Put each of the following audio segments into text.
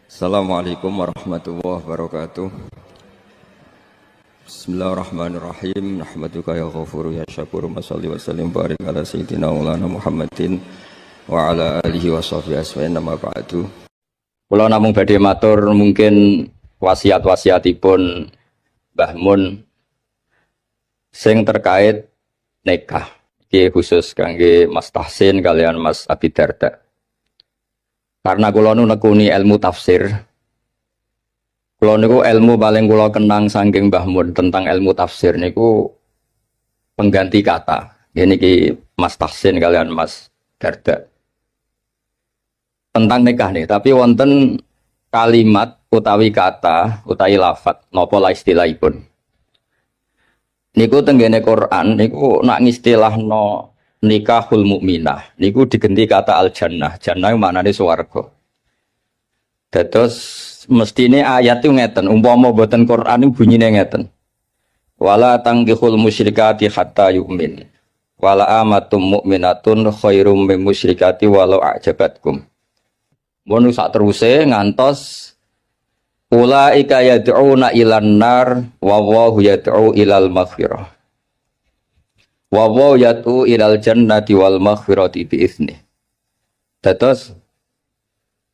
Assalamualaikum warahmatullahi wabarakatuh. Bismillahirrahmanirrahim. Nahmaduka ya ghafuru ya syakuru wa salli wa sallim barik ala sayyidina maulana Muhammadin wa ala alihi wa sahbihi asma'in nama ba'du. Kula namung badhe matur mungkin wasiat-wasiatipun Mbah Mun sing terkait nikah. Iki khusus kangge Mas Tahsin kalian Mas Abi Darda. Karena kula nu nekuni ilmu tafsir. Kula niku ilmu paling kula kenang saking Mbah Mun tentang ilmu tafsir niku pengganti kata. Ini ki Mas Tahsin kalian Mas Darda. Tentang nikah nih, tapi wonten kalimat utawi kata utawi lafat napa la istilahipun. Niku tenggene Quran niku nak ngistilahno nikahul mukminah niku digenti kata al jannah. Jannah maknane swarga. Dados mestine ayat itu ngeten, umpama boten Quran niku bunyine ngeten. Wala tangkihul musyrikati hatta yu'min. Wala amatum mukminatun khairum min musyrikati walau a'jabatkum. Mun sak teruse ngantos ulaika yad'una ilan nar wa wallahu yad'u ilal maghfirah. Wa yatu ilal jannati wal maghfirati bi izni. Dados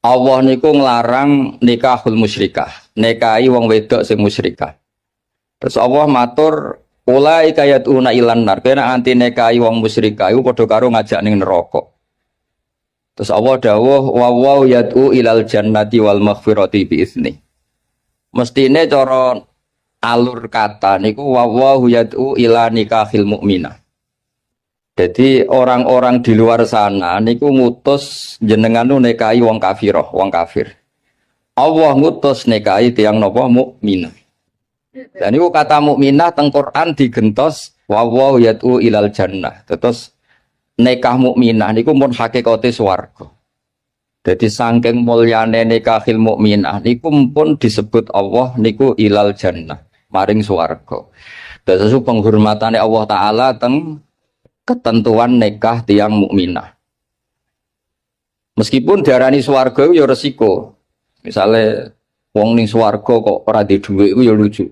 Allah niku nglarang nikahul musyrikah, nikahi wong wedok sing musyrikah. Terus Allah matur ulaika yatuna ilan nar, kena anti nikahi wong musyrikah iku padha karo ngajak ning neraka. Terus Allah dawuh wa yatu ilal jannati wal maghfirati bi izni. Mestine cara alur kata niku wa yatu ila nikahil mukminah. Jadi orang-orang di luar sana niku ngutus jenengan nu nikahi wong kafiroh, wong kafir. Allah ngutus nikahi tiyang napa mukminah. Dan niku kata mukminah teng Quran digentos wa yatu ilal jannah. Terus nikah mukminah niku mun hakikate swarga. Jadi saking mulyane nikahil mukminah niku pun disebut Allah niku ilal jannah, maring swarga. Terus penghormatane Allah taala teng ketentuan nikah tiang mukminah. Meskipun diarani swarga ya resiko. Misale wong ning swarga kok ora di dhuwit iku ya lucu.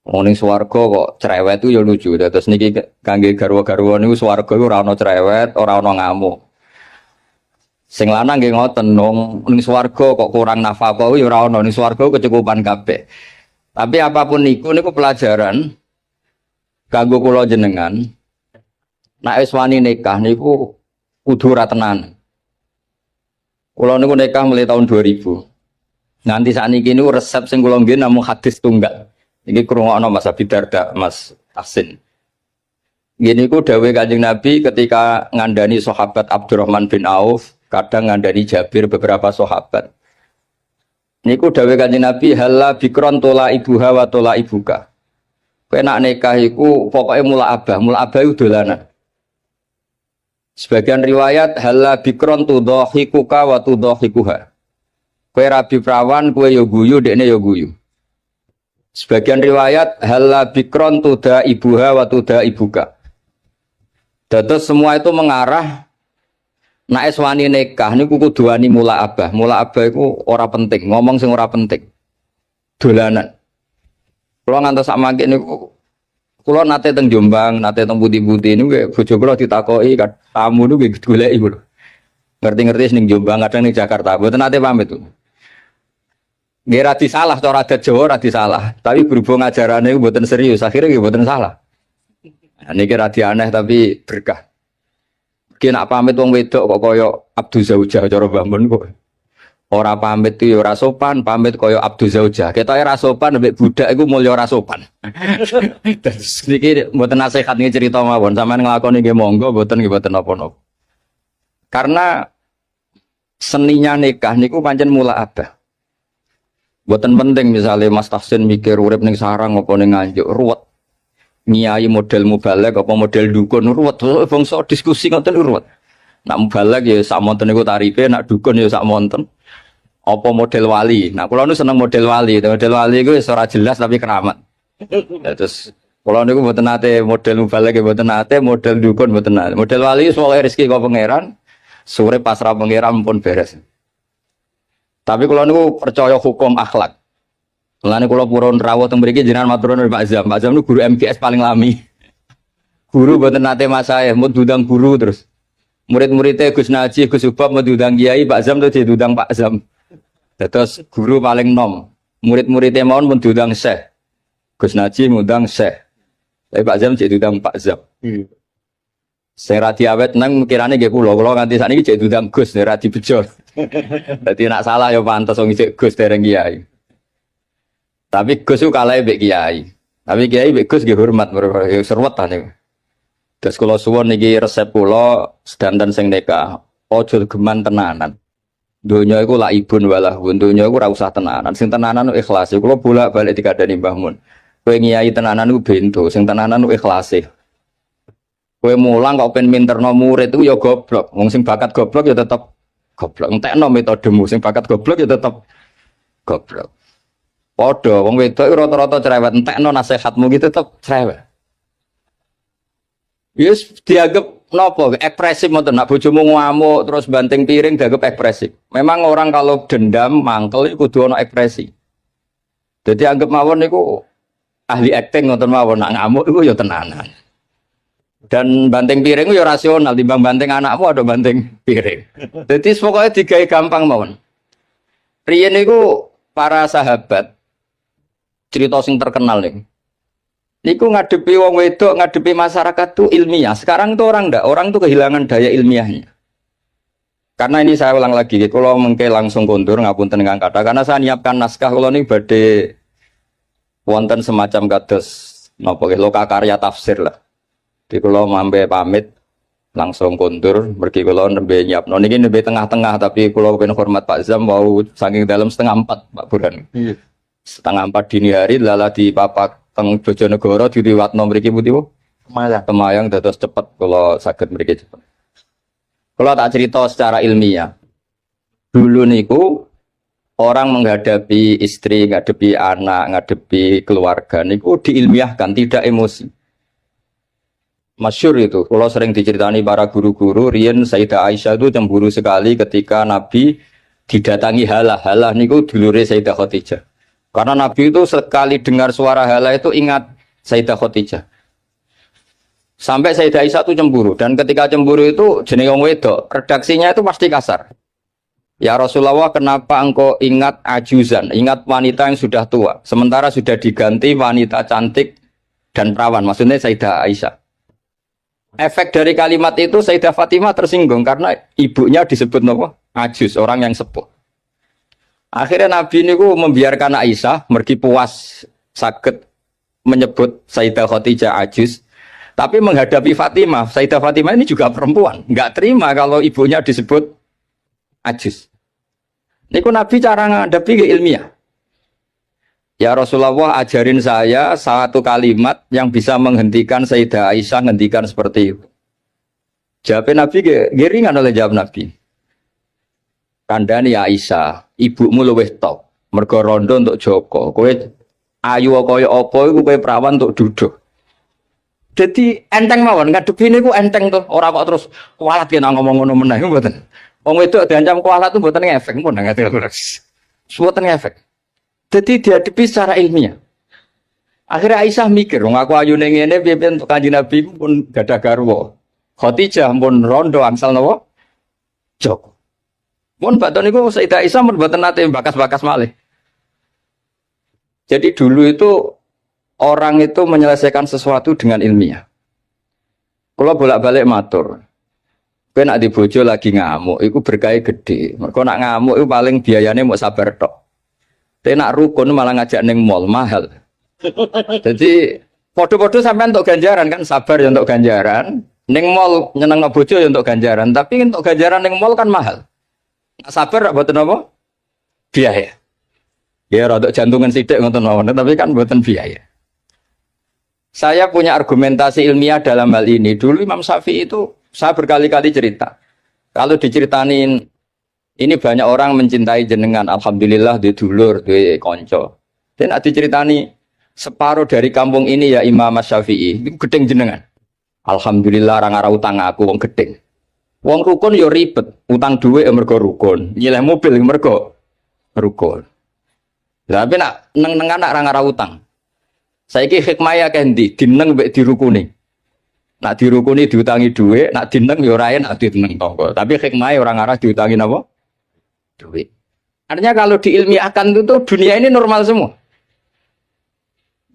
Wong ning swarga kok cerewet iku ya lucu. Terus niki kangge garwa-garwa niku swarga iku ora ana cerewet, ora ana ngamuk. Sing lanang nggih ngoten ning swarga kok kurang nafkah ya ora ana, ning swarga kecukupan kabeh. Tapi apapun niku pelajaran kanggo kula jenengan. Nek wis wani nikah niku kudu ora tenan. Kula niku nikah mulai tahun 2000. Nganti sakniki niku resep sing kula nggih namung hadis tunggal. Iki krungokno Mas Abi Darda, Mas Tahsin. Ngene niku dawuh Kanjeng Nabi ketika ngandani sahabat Abdurrahman bin Auf, kadang ngandani Jabir beberapa sahabat. Niku dawuh Kanjeng Nabi halla bikron tola ibuha wa tola ibuka. Kowe nak nikah iku pokoke mula abah iku dolanan. Sebagian riwayat halla bikron tudhahikuka wa tudhahikuha. Kowe rabi prawan, kowe ya guyu, dekne ya guyu. Sebagian riwayat halla bikron tuda ibuha wa tuda ibuka. Dados semua itu mengarah nek wis wani nikah niku kudu wani mula abah. Mula abah iku ora penting, ngomong sing ora penting. Dolanan. Kula ngantos sak mangke niku kula nate teng Jombang, nate teng Putih-Putih niku bojo kula ditakoki tamu niku goleki kula. Ngerti-ngerti ning Jombang, kadang ning Jakarta. Mboten nate pamit. Nggih ra disalah cara adat Jawa ra disalah, tapi berhubung ajarane niku mboten serius, akhirnya nggih mboten salah. Nah, niki ra aneh tapi berkah. Ki nak pamit wong wedok kok kaya Abdu Zaujah cara Mbah Mun kok. Ora pamit itu ya ora sopan, pamit kaya Abdu Zaujah. Ketoke ra sopan mbek budak iku mulya ora sopan. Terus niki mboten nasihat niki cerita mawon, sampean nglakoni nggih monggo, mboten nggih mboten napa-napa. Karena seninya nikah niku pancen mula abah. Mboten penting misalnya Mas Tahsin mikir urip ning sarang apa ning Nganjuk ruwet. Nyai model mubalek apa model dukun ruwet, bangsa diskusi ngoten ruwet. Nak mubalek ya sak monten niku tarife, nak dukun ya sak monten. Apa model wali. Nah, kula nu seneng model wali. Model wali iku wis ora jelas tapi keramat. Terus kula niku mboten nate model mubalek mboten nate, model dukun mboten nate. Model wali pokoke rezeki kok pangeran, sore pasrah pangeran pun beres. Tapi kalau niku percaya hukum akhlak. Mulane kula purun rawuh teng mriki jenengan matur nuwun Pak Zam. Pak Zam niku guru MGS paling lami. Guru mboten nate mas saya, mau diundang guru terus. Murid-muridnya Gus Naji, Gus Ubab mau diundang Kiai, Pak Zam tuh diundang Pak Zam. Terus guru paling nom. Murid-muridnya mau diundang Syekh. Gus Naji ngundang Syekh. Tapi Pak Zam diundang Pak Zam. Sing ra diawet nang kirane nggih kula nganti sakniki jek diundang Gus ora dibejo. Dadi nek salah ya pantes wong isih Gus dereng Kiai. Tapi Gus ku kalah mbek Kiai. Tapi Kiai mbek Gus nggih hormat ya serwet ta niku. Terus kula suwun niki resep kula sedanten sing nikah, aja geman tenanan. Donya iku la ibun walah, donya iku ora usah tenanan. Sing tenanan ikhlas. Kula bolak-balik dikandani Mbah Mun. Kowe ngiyai tenanan iku bento, sing tenanan ikhlas. Kowe mulang kok pengen minterno murid iku ya goblok. Wong sing bakat goblok ya tetep goblok. Entekno metodemu sing bakat goblok ya tetep goblok. Padha wong wedok rata-rata cerewet, entekno nasihatmu gitu tetep cerewet. Yes dianggap nopo ekspresif ngoten. Nak bojomu ngamuk terus banting piring dianggap ekspresif. Memang orang kalau dendam mangkel iku kudu ana ekspresi. Jadi anggap mawon niku ahli acting ngoten mawon, nak ngamuk iku ya tenanan. Dan banting piring ya rasional timbang banting anakmu ada banting piring. Jadi pokoknya digawe gampang mawon. Riyen niku para sahabat cerita sing terkenal nih. Niku ngadepi wong wedok, ngadepi masyarakat tuh ilmiah. Sekarang tuh orang tuh kehilangan daya ilmiahnya. Karena ini saya ulang lagi, kalau mengke langsung kondur ngapunten ingkang kata. Karena saya nyiapkan naskah kalau ini badhe wonten semacam kados napa loka karya tafsir lah. Di kalau mambe pamit langsung kondur, mergi kalau nembe nyiapno. Niki nembe tengah-tengah tapi kalau pengen hormat Pak Zam mau saking dalam 3:30 Pak Burhan. 3:30 dini hari lala di papak teng Bojonegoro diriwatno mriki pundi Bu? Temayang dados cepet kalau saged mriki cepet. Kalau tak cerita secara ilmiah. Dulu niku orang menghadapi istri, menghadapi anak, menghadapi keluarga niku diilmiahkan, tidak emosi. Masyhur itu, kalau sering diceritani para guru-guru, riyen Sayyidah Aisyah itu cemburu sekali ketika Nabi didatangi halah niku dulure Sayyidah Khadijah. Karena Nabi itu sekali dengar suara halah itu ingat Sayyidah Khadijah. Sampai Sayyidah Aisyah itu cemburu, dan ketika cemburu itu jenenge wong wedok, redaksinya itu pasti kasar. Ya Rasulullah, kenapa engkau ingat ajuzan, ingat wanita yang sudah tua, sementara sudah diganti wanita cantik dan perawan, maksudnya Sayyidah Aisyah. Efek dari kalimat itu Sayyidah Fatimah tersinggung karena ibunya disebut apa? Ajuz, orang yang sepuh. Akhirnya Nabi ini membiarkan Aisyah mergi puas sakit menyebut Sayyidah Khadijah ajuz. Tapi menghadapi Fatimah, Sayyidah Fatimah ini juga perempuan, nggak terima kalau ibunya disebut ajuz. Niku Nabi cara menghadapi ke ilmiah. Ya Rasulullah, ajarin saya satu kalimat yang bisa menghentikan Sayyidah Aisyah menghentikan seperti itu. Jawab Nabi geringan oleh jawab Nabi. Kandhani Aisyah, ibumu luwih top, mergo rondo untuk Joko. Kowe ayu kaya apa iku kowe perawan untuk duduk. Jadi enteng mawon, ngadepi niku enteng tuh. Ora kok terus kualat yen ngomong ngono meneh mboten. Wong wedok diancam kualat tuh mboten ngefek pun ngerti lho. Mboten ngefek. Jadi dihadapi secara ilmiah. Akhirnya Aisyah mikir, wong aku ayune ngene piye-piye untuk Kanjeng Nabi pun gadah garwa. Khadijah pun rondo angsal napa? Joko. Mun baton niku Sayyidah Aisyah mun mboten nate bakas-bakas malih. Jadi dulu itu orang itu menyelesaikan sesuatu dengan ilmiah. Kalau bolak-balik matur, kowe nak di bojo lagi ngamuk, iku berkah gede. Mergo nak ngamuk iku paling biayane mau sabar tok. Tapi nak rukun malah ngajak neng mall mahal. Jadi podo-podo sampai untuk ganjaran kan sabar ya untuk ganjaran. Neng mall nyeneng bojo ya untuk ganjaran. Tapi untuk ganjaran neng mall kan mahal. Nak sabar buat apa? Biaya. Ya rada jantungan sidik ngoten mawon, tapi kan buatan biaya. Saya punya argumentasi ilmiah dalam hal ini. Dulu Imam Syafi'i itu saya berkali-kali cerita. Kalau diceritain ini banyak orang mencintai jenengan. Alhamdulillah di dulur, di konco. Dan diceritani separuh dari kampung ini ya Imam Syafi'i. Itu gedeng jenengan. Alhamdulillah orang arah utang aku wong gedeng. Wong rukun yo ribet. Utang duit mergo rukun. Nyileh mobil mergo rukun. Tapi nak neng-nengan nak ra utang. Saiki hikmah akeh ndi dineng mbek dirukuni. Nak dirukuni diutangi dhuwit, nak dineng ya ora enak dineng tangga. Tapi hikmah orang arah diutangi napa? Dhuwit. Artinya kalau diilmiahkan itu tuh dunia ini normal semua.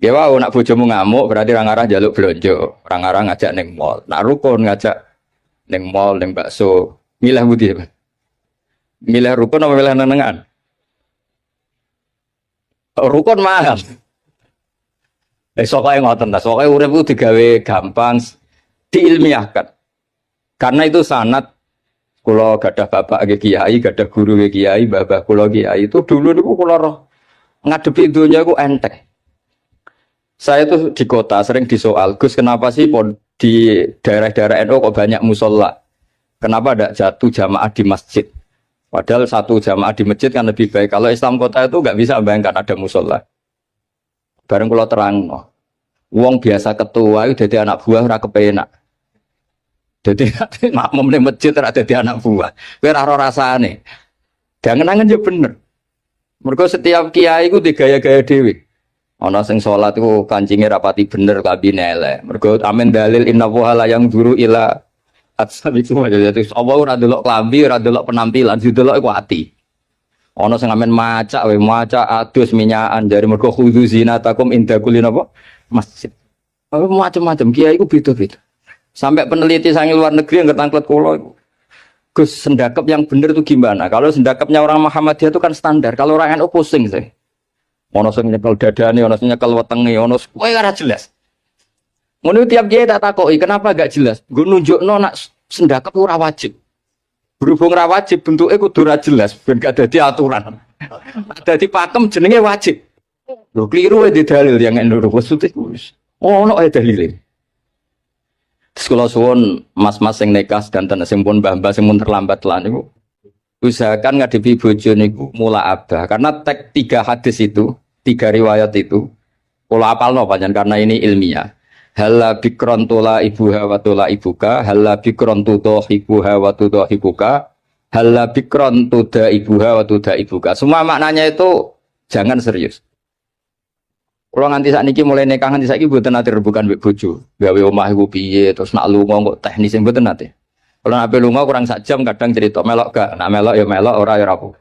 Ya wow, nak bojomu ngamuk berarti orang arah jaluk belanja, orang arah ngajak neng mall, nak rukun ngajak neng mall, neng bakso, milih budi, milih rukun apa milih nenengan? Rukun mahal. Soalnya ngoten, soalnya urip itu digawe gampang, diilmiahkan. Karena itu sanad. Kulo gadah bapak ke kiai, gadah guru ke kiai, babah kulo kiai itu dulu niku kulo roh ngadepi dunia ku enteng. Saya tuh di kota sering disoal, Gus kenapa sih di daerah-daerah NU kok banyak musola? Kenapa ada jatuh jamaah di masjid? Padahal satu jamaah di masjid kan lebih baik. Kalau Islam kota itu nggak bisa bayangkan ada musola. Bareng kulo terang, wong biasa ketua itu jadi anak buah ora kepenak. Jadi makmum di masjid ada di anak buah. Kowe ora rasane. Dangen-angen ya bener. Mergo setiap kiai iku digaya-gaya dhewe. Ana sing salat iku kancinge rapati bener kabine elek. Mergo amen dalil inna wa yang duru ila atsabikum. Jadi Allah ora delok klambi, ora delok penampilan, didelok iku ati. Ana sing amen macak adus minyakan jare mergo khudzu zinatakum inda kulli napa? Masjid. Macam-macam kiai iku beda-beda. Sampai peneliti sangi luar negeri yang ketangklet kulo, Gus sendakep yang benar itu gimana? Kalau sendakepnya orang Muhammadiyah itu kan standar. Kalau orang NU pusing sih. Ono sing nyekel dadane, ono sing nyekel wetenge, ono kowe ora jelas. Ngono tiap kiai tak takoki, kenapa gak jelas? Gue nunjukno nak sendakep ora wajib. Berhubung ora wajib bentuke kudu ora jelas, ben gak dadi aturan. Dadi pakem jenenge wajib. Lho kliru di dalil yang NU wis. Ono ae dalile. Sekolah suwon mas-mas yang nekas dan sing pun mbah-mbah sing pun terlambat lah niku usahakan ngadepi bojo niku mula abah karena tek 3 hadis itu 3 riwayat itu kula apalno panjen karena ini ilmiah halla bikron tula ibuha wa tula ibuka halla bikron tudo ibuha wa tudo ibuka halla bikron tuda ibuha wa tuda ibuka semua maknanya itu jangan serius. Kalau nganti saat ini mulai nikah nganti saat ini buatan nanti rebukan mbek bojo, gawe omah iku piye terus nak lunga kok teknis yang buatan nanti. Kalau nak lunga kurang 1 jam kadang cerita melok gak, nak melok ya melok ora ya rapuh.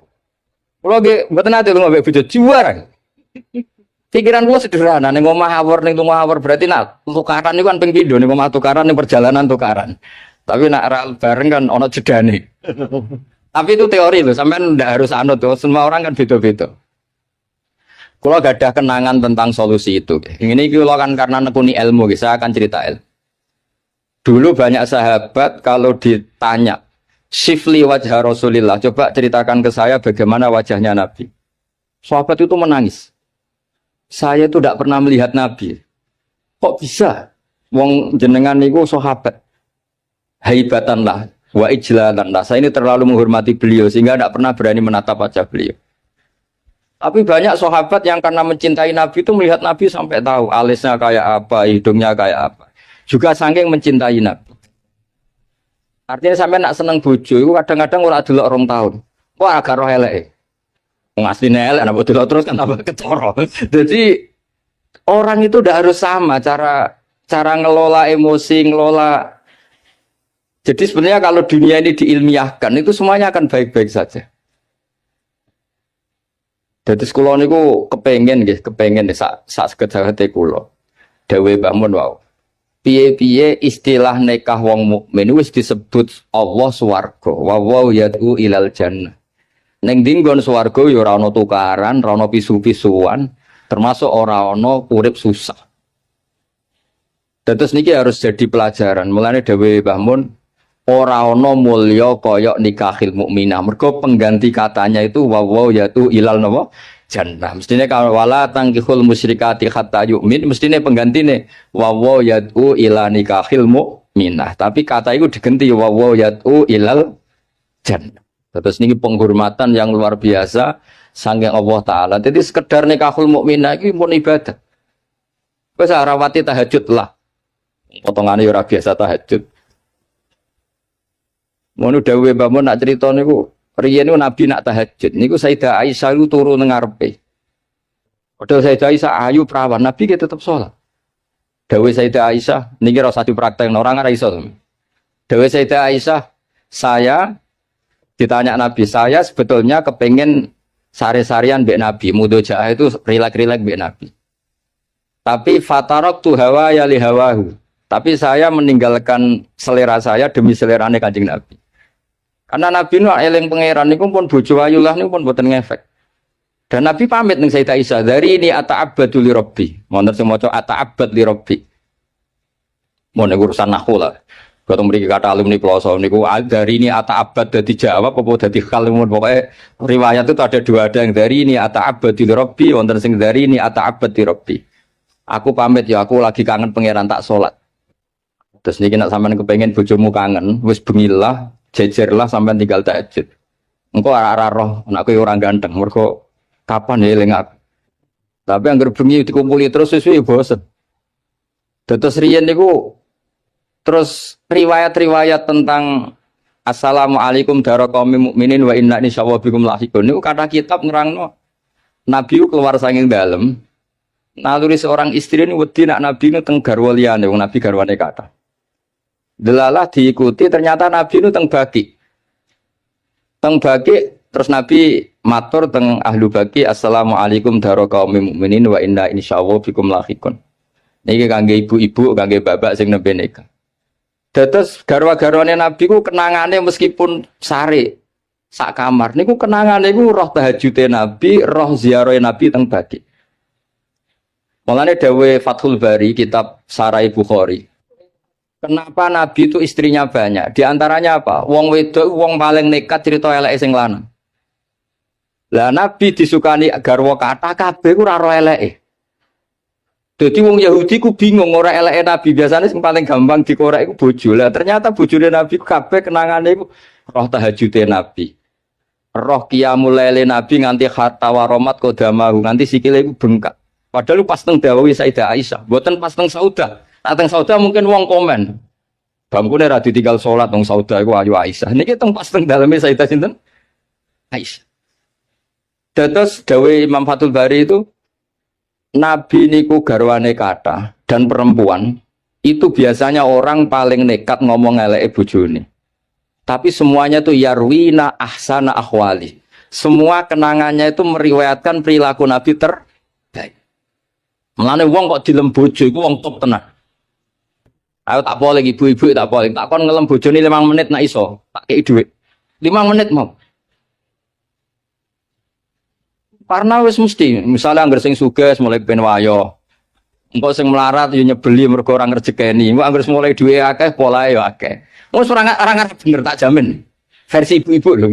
Kalau buatan nanti lunga mbek bojo juara. Pikiran gua sederhana, ning omah awor ning lunga awor berarti nak tukaran itu kan ping pindho ning omah tukaran ning perjalanan tukaran. Tapi nak bareng kan ono jedane. Tapi itu teori loh, sampean ndak harus anut tuh, semua orang kan beda-beda. Kalau gak ada kenangan tentang solusi itu, ini kalau kan karena nekuni ilmu, saya akan cerita ilmu. Dulu banyak sahabat kalau ditanya, Sifli wajah Rasulillah, coba ceritakan ke saya bagaimana wajahnya Nabi. Sahabat itu menangis. Saya itu tidak pernah melihat Nabi. Kok bisa? Wong jenengan niku sahabat. Haibatanlah, wa ijlalanlah. Saya ini terlalu menghormati beliau sehingga tidak pernah berani menatap wajah beliau. Tapi banyak sahabat yang karena mencintai Nabi itu melihat Nabi sampai tahu alisnya kayak apa, hidungnya kayak apa. Juga saking mencintai Nabi. Artinya sampai nak seneng bojo itu kadang-kadang ora delok 2 tahun. Wah agak roh eleke. Wong asline elek nek delok terus kan tambah ketara. Jadi orang itu tidak harus sama cara ngelola emosi, ngelola. Jadi sebenarnya kalau dunia ini diilmiahkan itu semuanya akan baik-baik saja. Jadi sekolah niku kepengen sak saged-sagede kula. Dewe Mbah Mun wau. Piye-piye istilah nikah wong mukmin wis disebut Allah swarga. Wa yad'u ilal jannah. Ning dinggon swarga ya ora ana tukaran, ora ana pisu-pisuan, termasuk ora ana urip susah. Terus niki harus jadi pelajaran. Mulane dewe Mbah Mun ora ana mulya kaya nikahil mukminah. Mergo pengganti katanya itu wa yatu ilal napa jannah. Mestine kalau wala tangkihul musyrikati hatta yu'min, mestine penggantine wa yatu ila nikahil mukminah. Tapi kata itu diganti wa yatu ilal jannah. Terus niki penghormatan yang luar biasa saking Allah taala. Jadi sekedar nikahul mukminah iki pun ibadah. Wis rawati tahajud lah. Potongane ora biasa tahajud. Ngono dawuhe Mbah Mun nak crita niku riyen niku Nabi nak tahajud niku Sayyidah Aisyah itu turu nang ngarepe. Padahal Sayyidah Aisyah ayu perawan, Nabi ki tetep salat. Dawe Sayyidah Aisyah niki ora usah dipraktekno orang ora iso. Dawe Sayyidah Aisyah, saya ditanya Nabi, saya sebetulnya kepengen sari-sarian mbek Nabi, mudojaah itu rilek-rilek mbek Nabi. Tapi fatarok tu hawa ya li hawahu. Tapi saya meninggalkan selera saya demi selerane Kanjeng Nabi. Karena Nabi nu eling pangeran niku pun bojo ayu lah niku pun boten ngefek. Dan Nabi pamit ning Sayyidah Aisyah, dari ini ata'abbadu li rabbi. Wonten sing maca ata'abbad li rabbi. Mun urusan nahwu lah. Ketemu mriki kata alumni Ploso niku dari ini ata'abbad dadi jawab apa dadi kalimun pokoke riwayat itu ada dua, ada yang dari ini ata'abbadu li rabbi, wonten sing dari ini ata'abbad li rabbi. Aku pamit ya, aku lagi kangen pangeran tak salat. Terus niki nek sampean kepengin bojomu kangen, wis bengilah, jejerlah sampean tinggal tahajud. Engko ora roh anakku ora ganteng, mergo kapan ya eling aku. Tapi anggere bengi dikumpuli terus suwe bosen. Terus riyen niku terus riwayat-riwayat tentang Assalamualaikum daraqaumil mukminin wa inna insyaallah bikum lahiqun. Niku kata kitab nerangno Nabi keluar saking dalem. Naluri seorang istri ini wedi nak Nabi ini teng garwa liyane, wong Nabi garwane kata. Delalah diikuti ternyata Nabi itu teng baki. Teng baki terus Nabi matur teng ahlu baki Assalamualaikum daraqaumil mukminin wa inna insyaallah bikum lahiqun. Niki kangge ibu-ibu, kangge bapak sing nembe nikah. Dados garwa-garwane Nabi ku kenangane meskipun sare sak kamar niku kenangane niku roh tahajude Nabi, roh ziarah Nabi teng baki. Mulane dawe Fathul Bari kitab Sarai Bukhari. Kenapa Nabi itu istrinya banyak? Di antaranya apa? Wong wedok wong paling nekat cerita eleke sing lanang. Lah Nabi disukani garwa kathah kabeh ku ora ro eleke. Dadi wong Yahudi ku bingung ora eleke Nabi, biasane sing paling gampang dikorek iku bojo. Lah ternyata bojone Nabi kabeh kenangane iku roh tahajude Nabi. Roh qiyamul lail Nabi nganti hatta waromat qodamahu, nganti sikile iku bengkak. Padahal pas teng dawawi Sayyidah Aisyah, mboten pas teng Saudah. Teng Saudah mungkin wong komen. Bangkune ra ditinggal salat wong Saudah iku ayu Aisyah. Niki teng pas teng daleme Sayyidah sinten? Aisyah. Dados dawe Imam Fathul Bari itu Nabi niku garwane kathah dan perempuan itu biasanya orang paling nekat ngomong eleke bojone. Tapi semuanya itu yarwina ahsana ahwali. Semua kenangannya itu meriwayatkan perilaku Nabi terbaik. Mulane wong kok dilem bojo iku wong top tenan. Ayo tak boleh ibu-ibu tak boleh. Tak kon ngelem bojone 5 menit nak iso. Tak kei dhuwit. 5 menit mau. Karena wis mesti, misalnya anggar sing sugih mulai ben wayo. Engko sing melarat yo nyebeli mergo ora ngrejekeni. Engko anggar mulai duwe akeh polahe yo akeh. Wis ora ngarep bener tak jamin. Versi ibu-ibu lho.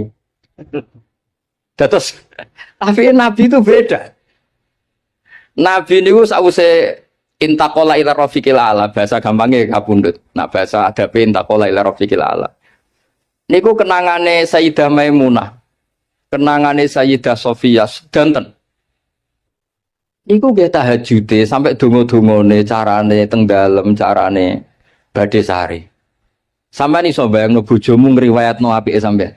Dados tapi Nabi itu beda. Nabi niku sawise intaqala ila rafiqil ala, bahasa gampangnya kapundhut. Nah bahasa adabe intaqala ila rafiqil ala. Niku kenangane Sayyidah Maimunah. Kenangane Sayyidah Sofiyah sedanten. Iku nggih tahajude sampai donga-dongane carane teng dalem carane badhe sari. Sampeyan iso bayangno bojomu ngriwayatno apike sampeyan.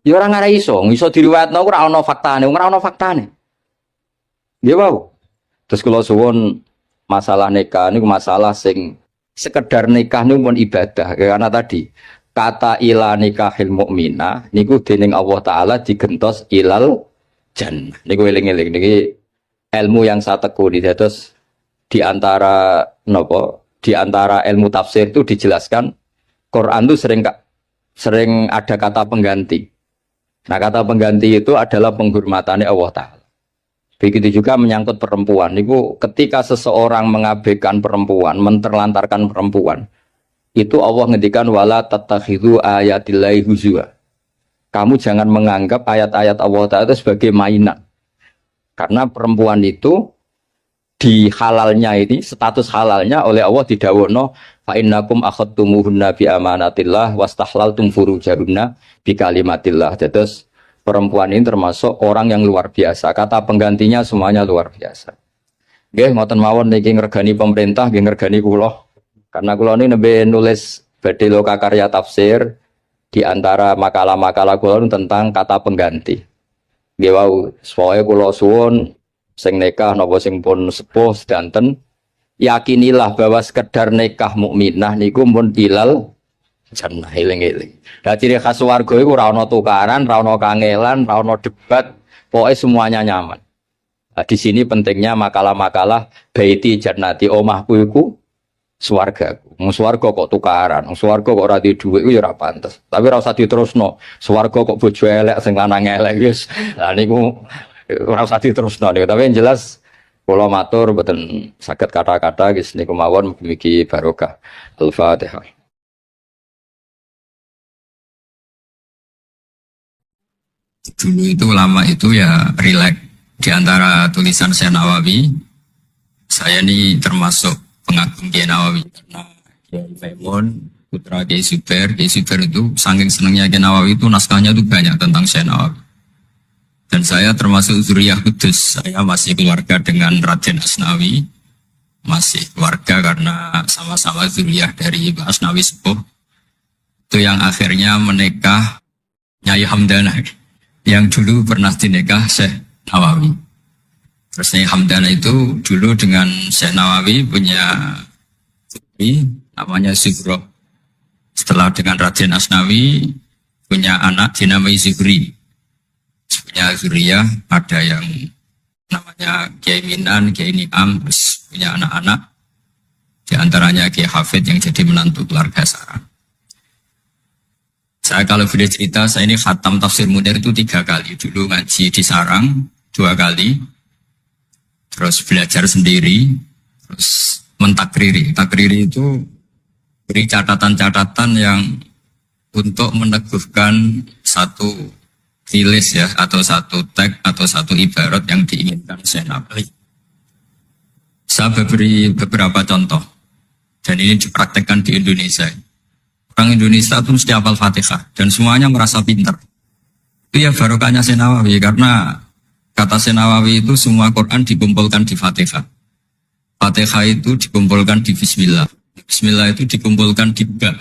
Ya ora ngare iso diriwayatno ora ana faktane, ora ana faktane. Nggih wau. Terus kula suwun masalah nikah niku masalah sing sekedar nikah niku pun ibadah karena tadi kata ila nikahil mukminah niku dening Allah taala digentos ilal jannah. Niku eling-eling niki ilmu yang saya tekuni. Terus di antara ilmu tafsir itu dijelaskan Quran itu sering ada kata pengganti. Nah, kata pengganti itu adalah penghormatannya Allah taala. Begitu juga menyangkut perempuan. Niku ketika seseorang mengabaikan perempuan, menterlantarkan perempuan, itu Allah ngendikan wala tattakhidhu ayatillahi huzwa. Kamu jangan menganggap ayat-ayat Allah Ta'ala itu sebagai mainan. Karena perempuan itu di halalnya ini, status halalnya oleh Allah didhawuhna fa innakum akhadtumuhunna bi amanatillah wastahlaltum furujahunna bi kalimatillah. Terus perempuan ini termasuk orang yang luar biasa. Kata penggantinya semuanya luar biasa. Nggih, ngoten mawon niki ngregani pemerintah, nggih ngregani kula. Karena kula ini nembe nulis badhe loka karya tafsir di antara makalah-makalah kula tentang kata pengganti. Nggih wau, pokoke kula suwun sing nikah napa sing pun sepuh sedanten yakinilah bahwa sekedar nikah mukminah niku mun ilal jannah eling-eling. Lah ciri khas swarga iku ora ana tukaran, ora ana kangelan, ora ana debat, pokoknya semuanya nyaman. Nah, di sini pentingnya makalah-makalah baiti jannati omahku iku swargaku. Wong swarga kok tukaran, wong swarga kok ora duwe dhuwit iku ya ora pantes. Tapi ora usah diterusno. Swarga kok bojo elek sing lanang elek wis. Lah niku ora usah diterusno niku. Tapi yang jelas kula matur mboten saged kata-kata wis niku mawon mugi barokah. Al-Fatihah. Dulu itu ulama itu ya rileks. Di antara tulisan Syekh Nawawi, saya ini termasuk pengagum Kiai Nawawi karena Kiai Maimun putra Kiai Zubair itu saking senangnya Kiai Nawawi itu naskahnya itu banyak tentang Syekh Nawawi. Dan saya termasuk zuriyah kudus. Saya masih keluarga dengan Raden Asnawi, masih keluarga karena sama-sama zuriyah dari Mbah Asnawi Sepuh. Itu yang akhirnya menikah Nyai Hamdana yang dulu pernah dinikah Syekh Nawawi. Terus Nyai Hamdana itu dulu dengan Syekh Nawawi punya putri namanya Zuhroh. Setelah dengan Raden Asnawi punya anak dinamai Zuhri. Punya zuriyah ada yang namanya Kiai Minan, Kiai Niam, terus punya anak-anak. Di antaranya Kiai Hafid yang jadi menantu keluarga Sarah. Saya kalau boleh cerita, saya ini khatam tafsir Munir itu 3 kali. Dulu ngaji di Sarang 2 kali. Terus belajar sendiri. Terus mentakriri. Takriri itu beri catatan-catatan yang untuk meneguhkan satu tulis ya, atau satu teks, atau satu ibarat yang diinginkan Syekh Nawawi. Saya beri beberapa contoh. Dan ini dipraktekkan di Indonesia. Orang Indonesia itu mesti hafal Fatihah dan semuanya merasa pintar. Itu ya barokahnya Syekh Nawawi karena kata Syekh Nawawi itu semua Quran dikumpulkan di Fatihah. Fatihah itu dikumpulkan di Bismillah. Bismillah itu dikumpulkan di Ba.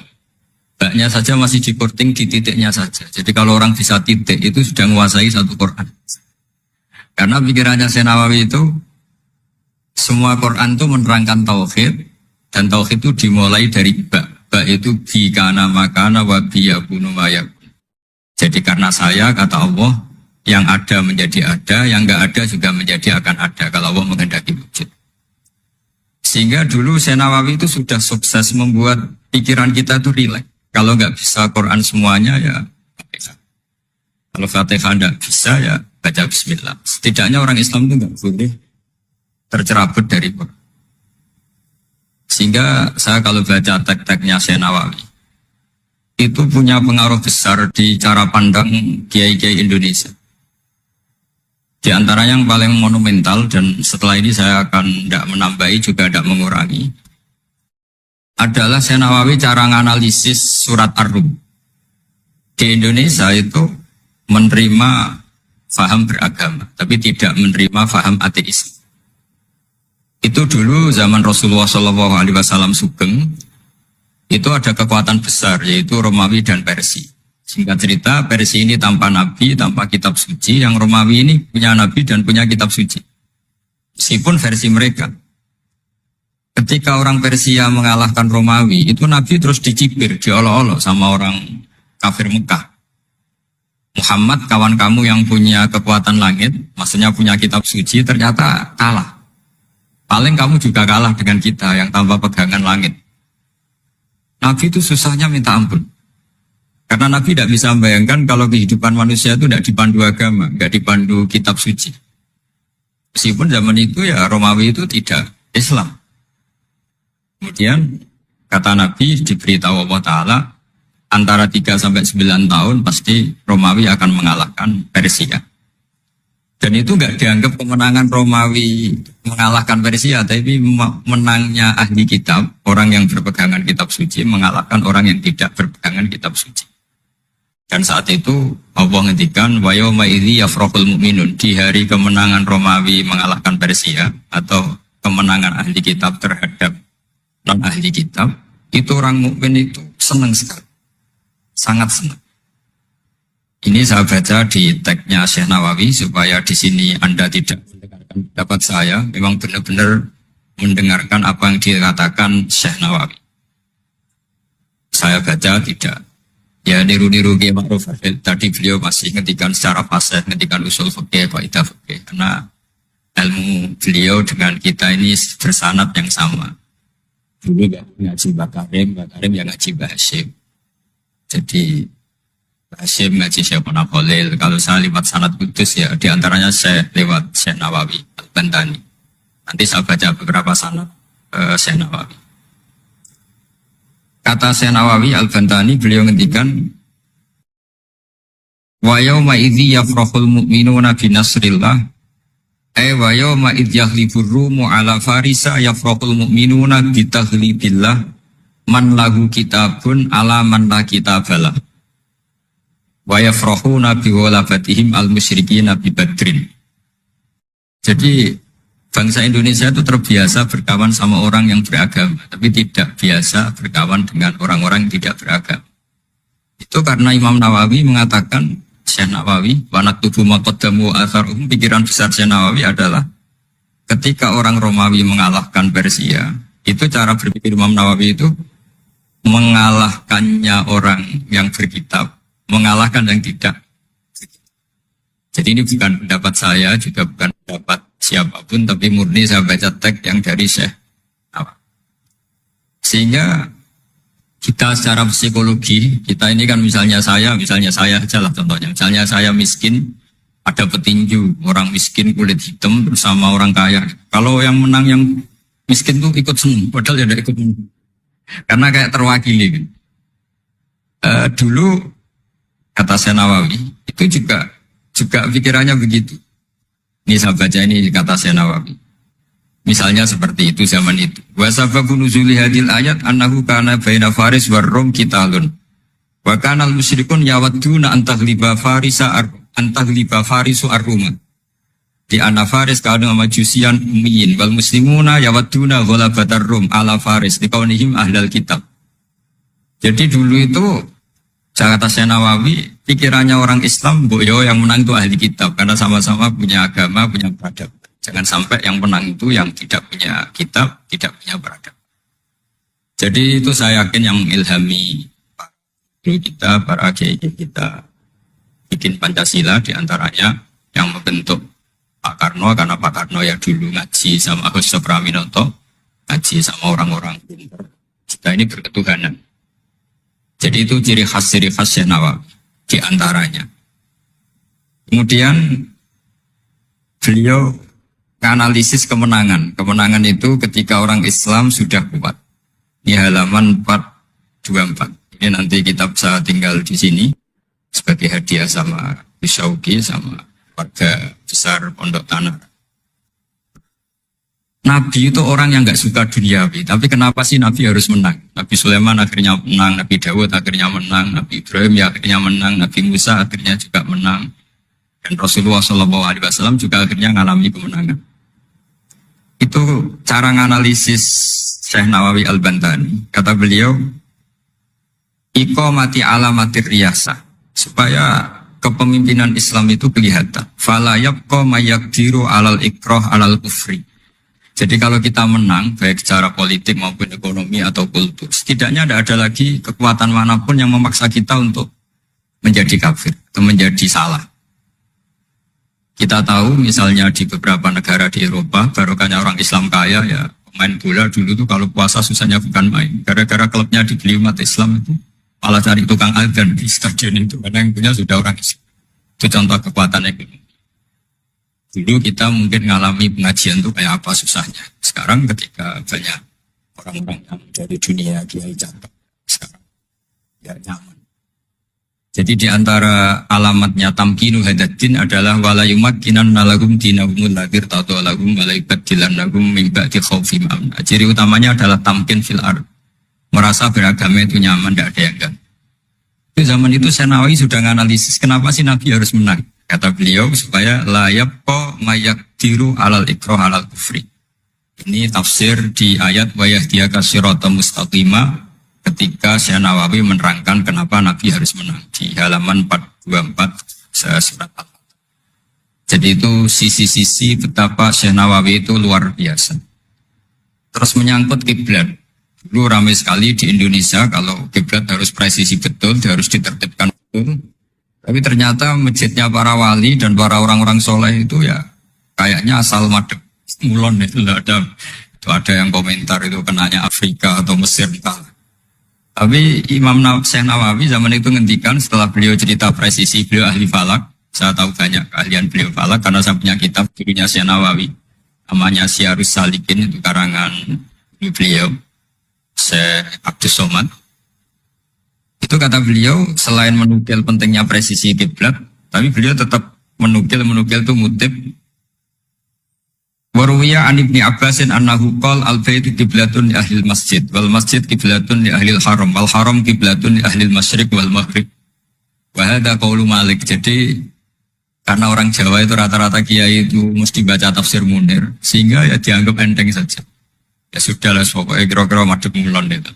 Ba-nya saja masih dikorting di titiknya saja. Jadi kalau orang bisa titik itu sudah menguasai satu Quran. Karena pikirannya Syekh Nawawi itu semua Quran itu menerangkan tauhid dan tauhid itu dimulai dari Ba. Ba itu bi kana makana wa bi yakunu ma yakun. Jadi karena saya kata Allah yang ada menjadi ada, yang enggak ada juga menjadi akan ada kalau Allah menghendaki wujud. Sehingga dulu Syekh Nawawi itu sudah sukses membuat pikiran kita itu rileks. Kalau enggak bisa Quran semuanya ya Fatihah. Kalau Fatihah enggak bisa ya baca bismillah. Setidaknya orang Islam itu enggak boleh tercerabut dari Quran. Sehingga saya kalau baca teks-teksnya Syekh Nawawi itu punya pengaruh besar di cara pandang kiai-kiai Indonesia. Di antara yang paling monumental dan setelah ini saya akan tidak menambahi juga tidak mengurangi adalah Syekh Nawawi cara menganalisis surat Ar-Rum. Di Indonesia itu menerima faham beragama, tapi tidak menerima faham ateis. Itu dulu zaman Rasulullah SAW sugeng, itu ada kekuatan besar yaitu Romawi dan Persia. Singkat cerita, Persia ini tanpa nabi, tanpa kitab suci, yang Romawi ini punya nabi dan punya kitab suci. Meskipun versi mereka. Ketika orang Persia mengalahkan Romawi, itu nabi terus dicibir, diolok-olok sama orang kafir Mekah. Muhammad, kawan kamu yang punya kekuatan langit, maksudnya punya kitab suci, ternyata kalah. Paling kamu juga kalah dengan kita yang tanpa pegangan langit. Nabi itu susahnya minta ampun. Karena Nabi tidak bisa membayangkan kalau kehidupan manusia itu tidak dipandu agama, tidak dipandu kitab suci. Meskipun zaman itu ya Romawi itu tidak Islam. Kemudian kata Nabi diberitahu Allah Ta'ala antara 3 sampai 9 tahun pasti Romawi akan mengalahkan Persia. Dan itu enggak dianggap kemenangan Romawi mengalahkan Persia, tapi menangnya ahli kitab, orang yang berpegangan kitab suci mengalahkan orang yang tidak berpegangan kitab suci. Dan saat itu Allah ngendikan wa yauma idzi yafrahul mu'minun, di hari kemenangan Romawi mengalahkan Persia atau kemenangan ahli kitab terhadap non ahli kitab, itu orang mukmin itu senang sekali. Sangat senang. Ini saya baca di tagnya Syekh Nawawi supaya di sini Anda tidak mendengarkan pendapat saya, memang benar-benar mendengarkan apa yang dikatakan Syekh Nawawi. Saya baca tidak. Ya niru-niru Kiai Ma'ruf. Tadi beliau masih ngetikan secara fasih, ngetikan usul fikih, kaidah fikih. Karena ilmu beliau dengan kita ini bersanad yang sama. Dulu ngaji Mbak Karim yang ngaji Mbak Hashim. Jadi Mbak Hashim ngaji Syekh Khalil. Kalau saya lewat sanad kudus ya diantaranya saya lewat Syekh Nawawi Al-Bantani. Nanti saya baca beberapa sanad Syekh Nawawi. Kata Syekh Nawawi Al-Bantani, beliau ngendikan wa yauma idzi yafrahul mu'minuna bi nasrillah wa yauma idz yahlibur rumu ala farisa yafrahul mu'minuna bi taghlibillah man lahu kitabun ala man la kitabalah wa yafrahuna bi walafatihim al musyrikina bi badrin. Jadi bangsa Indonesia itu terbiasa berkawan sama orang yang beragama, tapi tidak biasa berkawan dengan orang-orang yang tidak beragama. Itu karena Imam Nawawi mengatakan, Syekh Nawawi, wanak tubuh maqaddamu atharuhum, pikiran besar Syekh Nawawi adalah ketika orang Romawi mengalahkan Persia, itu cara berpikir Imam Nawawi itu mengalahkannya orang yang berkitab, mengalahkan yang tidak. Jadi ini bukan pendapat saya, juga bukan pendapat siapapun, tapi murni saya baca teks yang dari Syekh Nawawi. Sehingga kita secara psikologi, kita ini kan misalnya saya aja lah contohnya. Misalnya saya miskin, ada petinju, orang miskin kulit hitam bersama orang kaya. Kalau yang menang yang miskin tuh ikut senang, padahal ya tidak ikut menang. Karena kayak terwakili. Kan. Dulu kata Syekh Nawawi, itu juga pikirannya begitu. Ini saya baca ini kata Syekh Nawawi. Misalnya seperti itu zaman itu. Wa sababu nuzuli hadil ayat annahu kana baina Faris war Rum qitalun. Wa kana al-musyrikun yawadduna an taghliba Farisu ar-Ruma. Di anna Faris kana majusian ummiyin wal muslimuna yawadduna ghalabatar Rum ala Faris liqaunihim ahlal kitab. Jadi dulu itu kata Syekh Nawawi, pikirannya orang Islam, boyo yang menang itu ahli kitab, karena sama-sama punya agama, punya peradaban. Jangan sampai yang menang itu yang tidak punya kitab, tidak punya peradaban. Jadi itu saya yakin yang mengilhami kita, para kiai kita, bikin Pancasila diantaranya yang membentuk Pak Karno, karena Pak Karno yang dulu ngaji sama Agus Praminoto, ngaji sama orang-orang pintar. Kita ini berketuhanan. Jadi itu ciri khas Syekh Nawawi di antaranya. Kemudian beliau menganalisis kemenangan. Kemenangan itu ketika orang Islam sudah kuat. Ini halaman 424. Ini nanti kita bisa tinggal di sini sebagai hadiah sama Syauki sama warga besar Pondok Tanah. Nabi itu orang yang nggak suka duniawi, tapi kenapa sih Nabi harus menang? Nabi Sulaiman akhirnya menang, Nabi Dawud akhirnya menang, Nabi Ibrahim ya akhirnya menang, Nabi Musa akhirnya juga menang, dan Rasulullah SAW juga akhirnya mengalami kemenangan. Itu cara menganalisis Syekh Nawawi Al-Bantani. Kata beliau, iqamati alamatir riyasah, supaya kepemimpinan Islam itu kelihatan. Fala yabqa mayaqdiru alal ikrah alal kufri. Jadi kalau kita menang, baik secara politik maupun ekonomi atau kultur, setidaknya tidak ada lagi kekuatan manapun yang memaksa kita untuk menjadi kafir atau menjadi salah. Kita tahu misalnya di beberapa negara di Eropa, barokahnya orang Islam kaya ya, pemain bola dulu tuh kalau puasa susahnya bukan main. Gara-gara klubnya dibeli umat Islam itu, malah cari tukang adzan di stadion itu, karena yang punya sudah orang Islam. Itu contoh kekuatan ekonomi. Dulu kita mungkin mengalami pengajian itu kayak apa susahnya. Sekarang ketika banyak orang-orang yang dari dunia kiai catat, sekarang ya nyaman. Jadi di antara alamatnya tamkinu hadatin adalah wala yumakkinan nalagum dinahumul ladir tatu alagum walaibat dilanagum mimba'di khawfim amna. Ciri utamanya adalah tamkin fil ard. Merasa beragama itu nyaman, tidak ada yang enggak. Di zaman itu Syekh Nawawi sudah menganalisis kenapa sih Nabi harus menang. Kata beliau supaya layab ko mayak diru alal ikroh alal kufri. Ini tafsir di ayat wa yahdiyaka sirata mustaqima ketika Syekh Nawawi menerangkan kenapa Nabi harus menang di halaman 24 surat Al-Fatihah. Jadi itu sisi-sisi betapa Syekh Nawawi itu luar biasa. Terus menyangkut kiblat. Dulu ramai sekali di Indonesia kalau kiblat harus presisi betul, harus ditertibkan betul. Tapi ternyata masjidnya para wali dan para orang-orang soleh itu ya kayaknya asal madep mulon itu ada yang komentar itu kenanya Afrika atau Mesir entah. Tapi Syekh Nawawi zaman itu ngendikan setelah beliau cerita presisi, beliau ahli falak. Saya tahu banyak keahlian beliau falak karena saya punya kitab gurunya Syekh Nawawi. Namanya Syiarus Salikin, itu karangan beliau, Syekh Abdus Somad. Itu kata beliau, selain menukil pentingnya presisi kiblat, tapi beliau tetap menukil itu ngutip. Waruwiya an Ibni Abbasin annahu qol al-baitu kiblatun li ahlil masjid, wal masjid kiblatun li ahlil haram, wal haram kiblatun li ahlil masyriq wal maghrib. Wahada qaulu Malik. Jadi karena orang Jawa itu rata-rata kiai itu mesti baca tafsir Munir, sehingga ya dianggap enteng saja. Ya sudah lah, pokoknya kira-kira madhep mulon itu.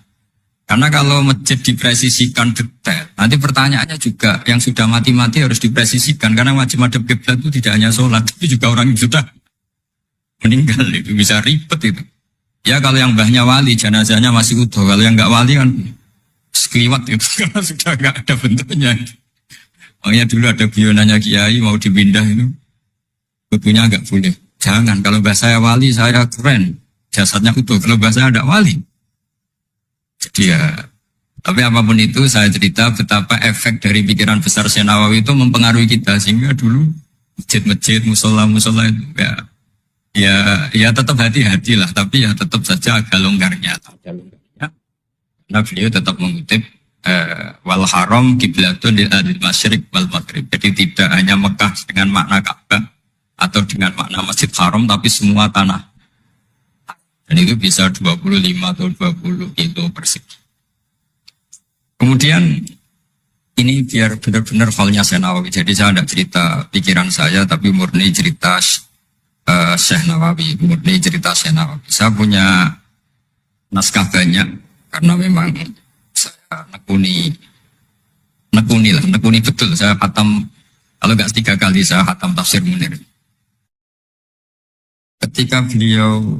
Karena kalau masjid dipresisikan detail, nanti pertanyaannya juga yang sudah mati-mati harus dipresisikan. Karena wajib madhep kiblat itu tidak hanya sholat, tapi juga orang yang sudah meninggal itu bisa ribet itu. Ya kalau yang mbahnya wali, jenazahnya masih utuh. Kalau yang nggak wali kan sekliwat itu, karena sudah nggak ada bentuknya. Makanya dulu ada bionanya kiai mau dipindah itu, butuhnya nggak boleh. Jangan, kalau mbah saya wali, saya keren, jasadnya utuh. Kalau mbah saya ada wali. Jadi ya, tapi apapun itu saya cerita betapa efek dari pikiran besar Syekh Nawawi itu mempengaruhi kita. Sehingga dulu masjid-masjid, musola-musola itu ya tetap hati-hati lah. Tapi ya tetap saja agak longgarnya. Nah beliau tetap mengutip wal haram kiblatun lil ahlil masyriq wal maghrib. Jadi tidak hanya Mekah dengan makna Ka'bah atau dengan makna Masjid Haram, tapi semua tanah. Dan itu bisa 25 atau 20 kilo persegi. Kemudian ini biar benar-benar halnya Syekh Nawawi. Jadi saya tidak cerita pikiran saya, tapi murni cerita Syekh Nawawi, murni cerita Syekh Nawawi. Saya punya naskah banyak karena memang saya nekuni betul. Saya khatam, kalau nggak 3 kali saya khatam tafsir Munir. Ketika beliau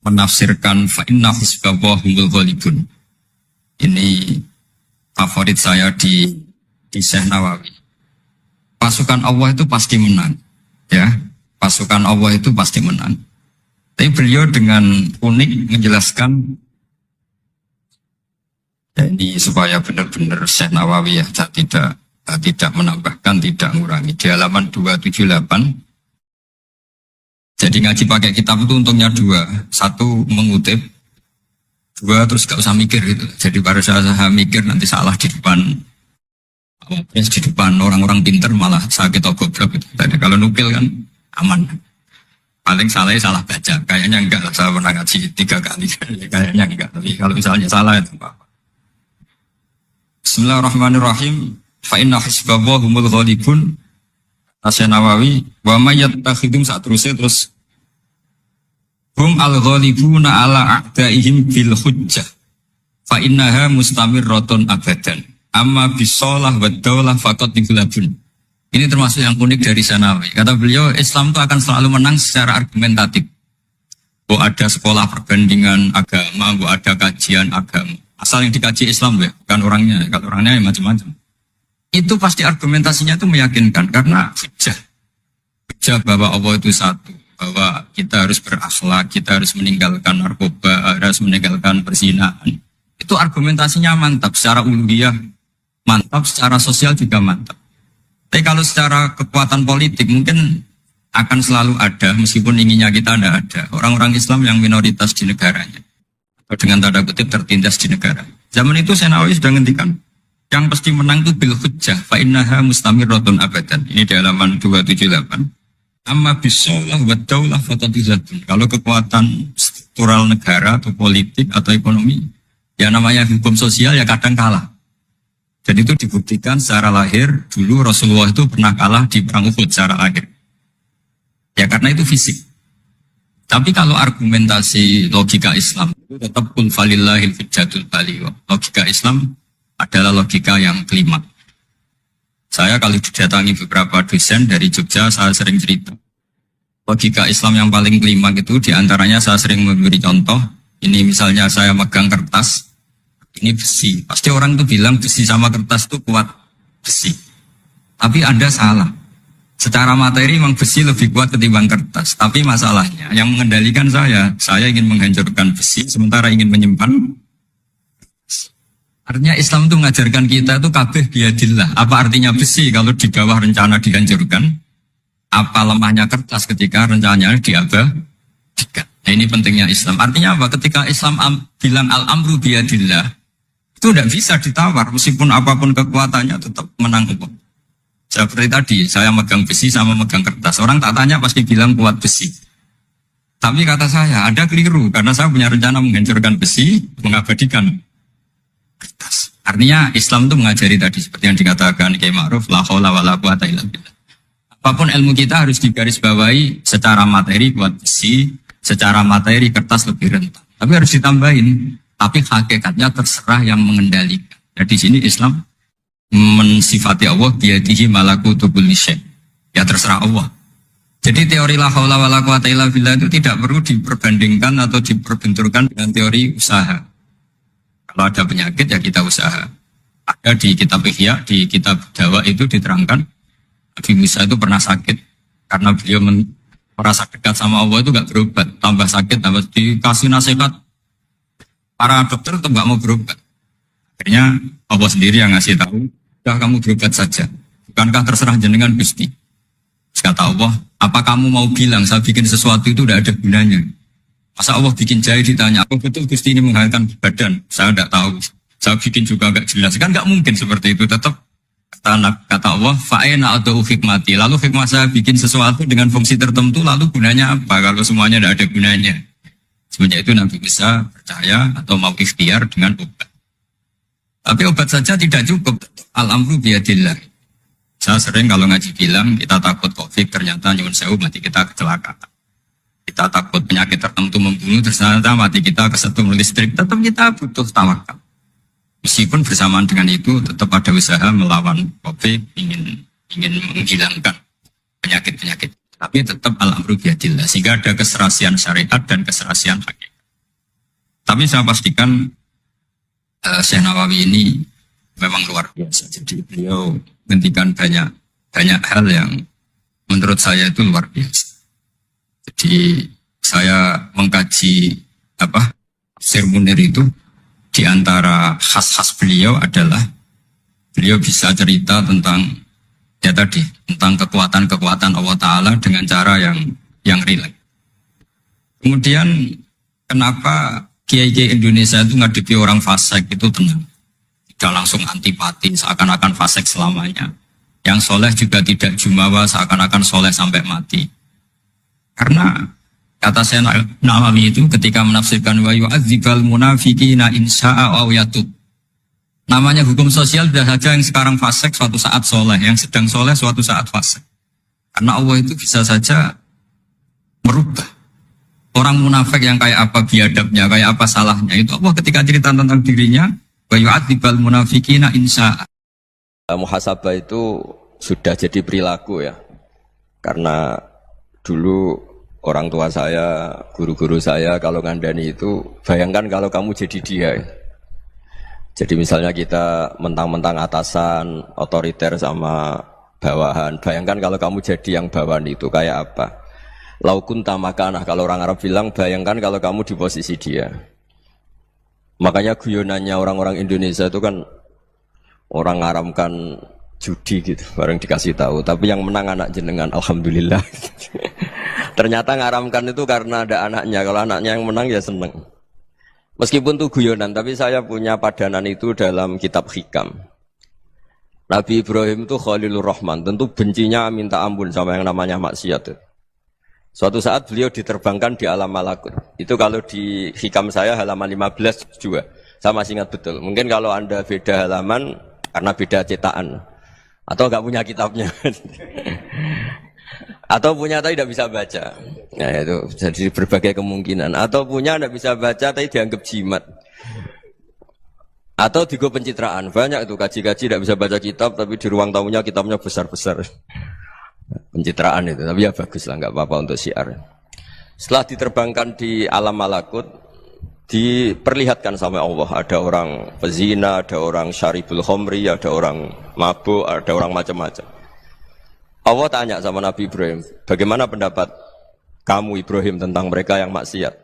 menafsirkan fa inna hizballahumul ghalibun, ini favorit saya di Syekh Nawawi. Pasukan Allah itu pasti menang, ya. Pasukan Allah itu pasti menang. Tapi beliau dengan unik menjelaskan, ini supaya benar-benar Syekh Nawawi ya, tidak menambahkan, tidak mengurangi. Di halaman 278. Jadi ngaji pakai kitab itu untungnya 2. 1 mengutip, 2 terus gak usah mikir gitu. Jadi baru saya mikir nanti salah di depan orang-orang pinter, malah sakit atau goblok gitu. Jadi kalau nukil kan aman. Paling salahnya salah baca. Kayaknya enggak, saya pernah ngaji 3 kali. Kayaknya enggak, tapi kalau misalnya salah itu apa. Bismillahirrahmanirrahim. Fa inna hizballahumul ghalibun. Syekh Nawawi wa may yattakhidum terus hum al-ghalibuna ala a'daihim bil hujjah fa innaha mustamirratun abadan amma bisolah wa daulah faqad dighlabun. Ini termasuk yang unik dari Syekh Nawawi. Kata beliau, Islam itu akan selalu menang secara argumentatif. Ada sekolah perbandingan agama, ada kajian agama. Asal yang dikaji Islam ya, bukan orangnya. Kalau orangnya ya macam-macam. Itu pasti argumentasinya itu meyakinkan karena hujah bahwa Allah itu satu, bahwa kita harus berakhlak, kita harus meninggalkan narkoba, harus meninggalkan perzinahan. Itu argumentasinya mantap, secara uluhiyah mantap, secara sosial juga mantap. Tapi kalau secara kekuatan politik mungkin akan selalu ada, meskipun inginnya kita tidak ada, orang-orang Islam yang minoritas di negaranya, atau dengan tanda kutip tertindas di negara. Zaman itu Syekh Nawawi sudah ngendikan, yang pasti menang itu bil hujjah fa innaha mustamirratun abadan. Ini di halaman 278. Amma bisolah wa daulah fatadizatun. Kalau kekuatan struktural negara atau politik atau ekonomi, ya namanya hukum sosial ya kadang kalah. Dan itu dibuktikan secara lahir. Dulu Rasulullah itu pernah kalah di perang Uhud secara lahir. Ya karena itu fisik. Tapi kalau argumentasi logika Islam itu tetap kul falillahil hujjatul baligh. Logika Islam adalah logika yang kelima. Saya kalau didatangi beberapa dosen dari Jogja, saya sering cerita. Logika Islam yang paling kelima itu diantaranya saya sering memberi contoh. Ini misalnya saya megang kertas, ini besi. Pasti orang itu bilang besi sama kertas itu kuat besi. Tapi Anda salah. Secara materi memang besi lebih kuat ketimbang kertas. Tapi masalahnya yang mengendalikan saya ingin menghancurkan besi, sementara ingin menyimpan. Artinya Islam itu mengajarkan kita itu kabeh biadillah. Apa artinya besi kalau di bawah rencana dihancurkan? Apa lemahnya kertas ketika rencananya diabadikan? Nah, ini pentingnya Islam. Artinya apa? Ketika Islam bilang al-amru biadillah, itu tidak bisa ditawar. Meskipun apapun kekuatannya tetap menang Allah. Seperti tadi, saya megang besi sama megang kertas. Orang tak tanya pasti bilang kuat besi. Tapi kata saya, ada keliru. Karena saya punya rencana menghancurkan besi, mengabadikan kertas. Artinya Islam itu mengajari tadi seperti yang dikatakan Kiai Ma'ruf, la haula wala quwata illa billah. Apapun ilmu kita harus digarisbawahi secara materi kuat besi, secara materi kertas lebih rentan. Tapi harus ditambahin, tapi hakikatnya terserah yang mengendalikan. Jadi di sini Islam mensifati Allah biyadihi malakutu kulli syai'. Ya terserah Allah. Jadi teori la haula wala quwata illa billah itu tidak perlu diperbandingkan atau diperbenturkan dengan teori usaha. Kalau ada penyakit ya kita usaha. Ada di kitab Ihya, di kitab Dawa itu diterangkan Nabi Musa itu pernah sakit karena beliau merasa dekat sama Allah itu gak berobat, tambah sakit, tambah dikasih nasihat. Para dokter tetap gak mau berobat. Akhirnya Allah sendiri yang ngasih tahu, udah kamu berobat saja. Bukankah terserah jenengan Gusti? Terus kata Allah, apa kamu mau bilang saya bikin sesuatu itu udah ada gunanya? Masa Allah bikin jahe ditanya, apa betul Gusti ini menghalalkan badan? Saya tidak tahu. Saya bikin juga agak jelas. Kan nggak mungkin seperti itu. Tetap kata Allah, fa'ena atau hikmati. Lalu hikmah saya bikin sesuatu dengan fungsi tertentu, lalu gunanya apa? Kalau semuanya tidak ada gunanya. Semenjak itu Nabi bisa percaya atau mau ikhtiar dengan obat. Tapi obat saja tidak cukup. Al-amru biyadillah. Saya sering kalau ngaji bilang, kita takut COVID, ternyata nyuwun sewu mati kita kecelakaan. Kita takut penyakit tertentu membunuh, ternyata mati kita kesetrum listrik. Tetap kita butuh tawakal. Meskipun bersamaan dengan itu, tetap ada usaha melawan COVID, ingin menghilangkan penyakit-penyakit. Tapi tetap al-amru biyadillah. Sehingga ada keserasian syariat dan keserasian hakikat. Tapi saya pastikan Syekh Nawawi ini memang luar biasa. Jadi beliau menghentikan banyak hal yang menurut saya itu luar biasa. Jadi saya mengkaji Tafsir Munir itu di antara khas-khas beliau adalah beliau bisa cerita tentang tentang kekuatan-kekuatan Allah Ta'ala dengan cara yang rileks. Kemudian kenapa kiai-kiai Indonesia itu ngadepi orang fasik itu tenang, tidak langsung antipati seakan-akan fasik selamanya. Yang soleh juga tidak jumawa seakan-akan soleh sampai mati. Karena kata saya Nawawi itu ketika menafsirkan wa yu'adzibal munafiqina insya'a aw yatub. Namanya hukum sosial sudah saja yang sekarang fasik suatu saat soleh, yang sedang soleh suatu saat fasik. Karena Allah itu bisa saja merubah. Orang munafik yang kayak apa biadabnya, kayak apa salahnya, itu Allah ketika cerita tentang dirinya wa yu'adzibal munafiqina insya'a. Muhasabah itu sudah jadi perilaku ya. Karena dulu orang tua saya, guru-guru saya kalau ngandani itu, bayangkan kalau kamu jadi dia. Jadi misalnya kita mentang-mentang atasan, otoriter sama bawahan. Bayangkan kalau kamu jadi yang bawahan itu kayak apa? Laukun tamakanah, kalau orang Arab bilang, bayangkan kalau kamu di posisi dia. Makanya guyonannya orang-orang Indonesia itu kan orang ngaramkan judi gitu, bareng dikasih tahu. Tapi yang menang anak jenengan, alhamdulillah. Ternyata ngaramkan itu karena ada anaknya. Kalau anaknya yang menang ya seneng. Meskipun itu guyonan, tapi saya punya padanan itu dalam kitab Hikam. Nabi Ibrahim itu Khalilur Rahman, tentu bencinya minta ampun sama yang namanya maksiat. Suatu saat beliau diterbangkan di alam malakut. Itu kalau di Hikam saya halaman 15 juga. Saya masih ingat betul. Mungkin kalau Anda beda halaman karena beda cetakan. Atau nggak punya kitabnya. Atau punya tapi tidak bisa baca. Nah itu jadi berbagai kemungkinan. Atau punya tidak bisa baca tapi dianggap jimat. Atau digo pencitraan, banyak itu kaji-kaji tidak bisa baca kitab tapi di ruang tamunya kitabnya besar-besar. Pencitraan itu, tapi ya bagus lah, nggak apa-apa untuk syiar. Setelah diterbangkan di alam malakut, diperlihatkan sama Allah, ada orang pezina, ada orang syaribul khomri, ada orang mabuk, ada orang macam-macam. Allah tanya sama Nabi Ibrahim, bagaimana pendapat kamu Ibrahim tentang mereka yang maksiat?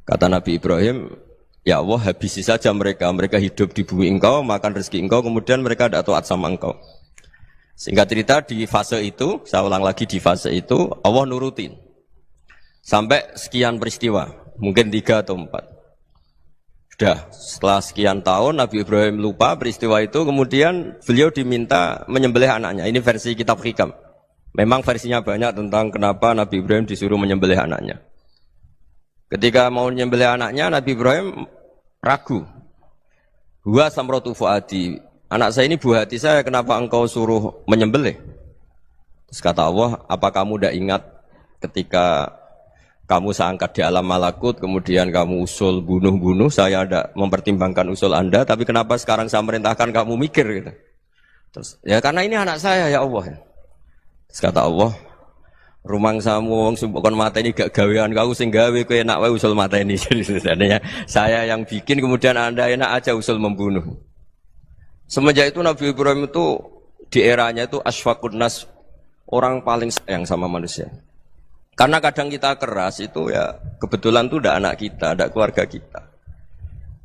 Kata Nabi Ibrahim, ya Allah habisi saja mereka, mereka hidup di bumi engkau, makan rezeki engkau, kemudian mereka tidak taat sama engkau. Singkat cerita di fase itu, saya ulang lagi di fase itu, Allah nurutin. Sampai sekian peristiwa, mungkin 3 atau 4. Sudah, setelah sekian tahun Nabi Ibrahim lupa peristiwa itu, kemudian beliau diminta menyembelih anaknya. Ini versi kitab Hikam. Memang versinya banyak tentang kenapa Nabi Ibrahim disuruh menyembelih anaknya. Ketika mau menyembelih anaknya, Nabi Ibrahim ragu. Huwa samratu fuadi. Anak saya ini buah hati saya, kenapa engkau suruh menyembelih? Terus kata Allah, apa kamu tidak ingat ketika kamu saya angkat di alam malakut, kemudian kamu usul bunuh-bunuh, saya tidak mempertimbangkan usul Anda, tapi kenapa sekarang saya merintahkan kamu mikir gitu? Terus, ya karena ini anak saya ya Allah. Terus kata Allah, rumang samu wong sumpukon mata ini gak gawean kau sing gawe kowe enak wae usul mata ini. Jadi sebenarnya saya yang bikin, kemudian Anda enak aja usul membunuh. Semenjak itu Nabi Ibrahim itu di eranya itu asfaqun nas, orang paling sayang sama manusia. Karena kadang kita keras itu ya kebetulan tuh udah anak kita, ada keluarga kita.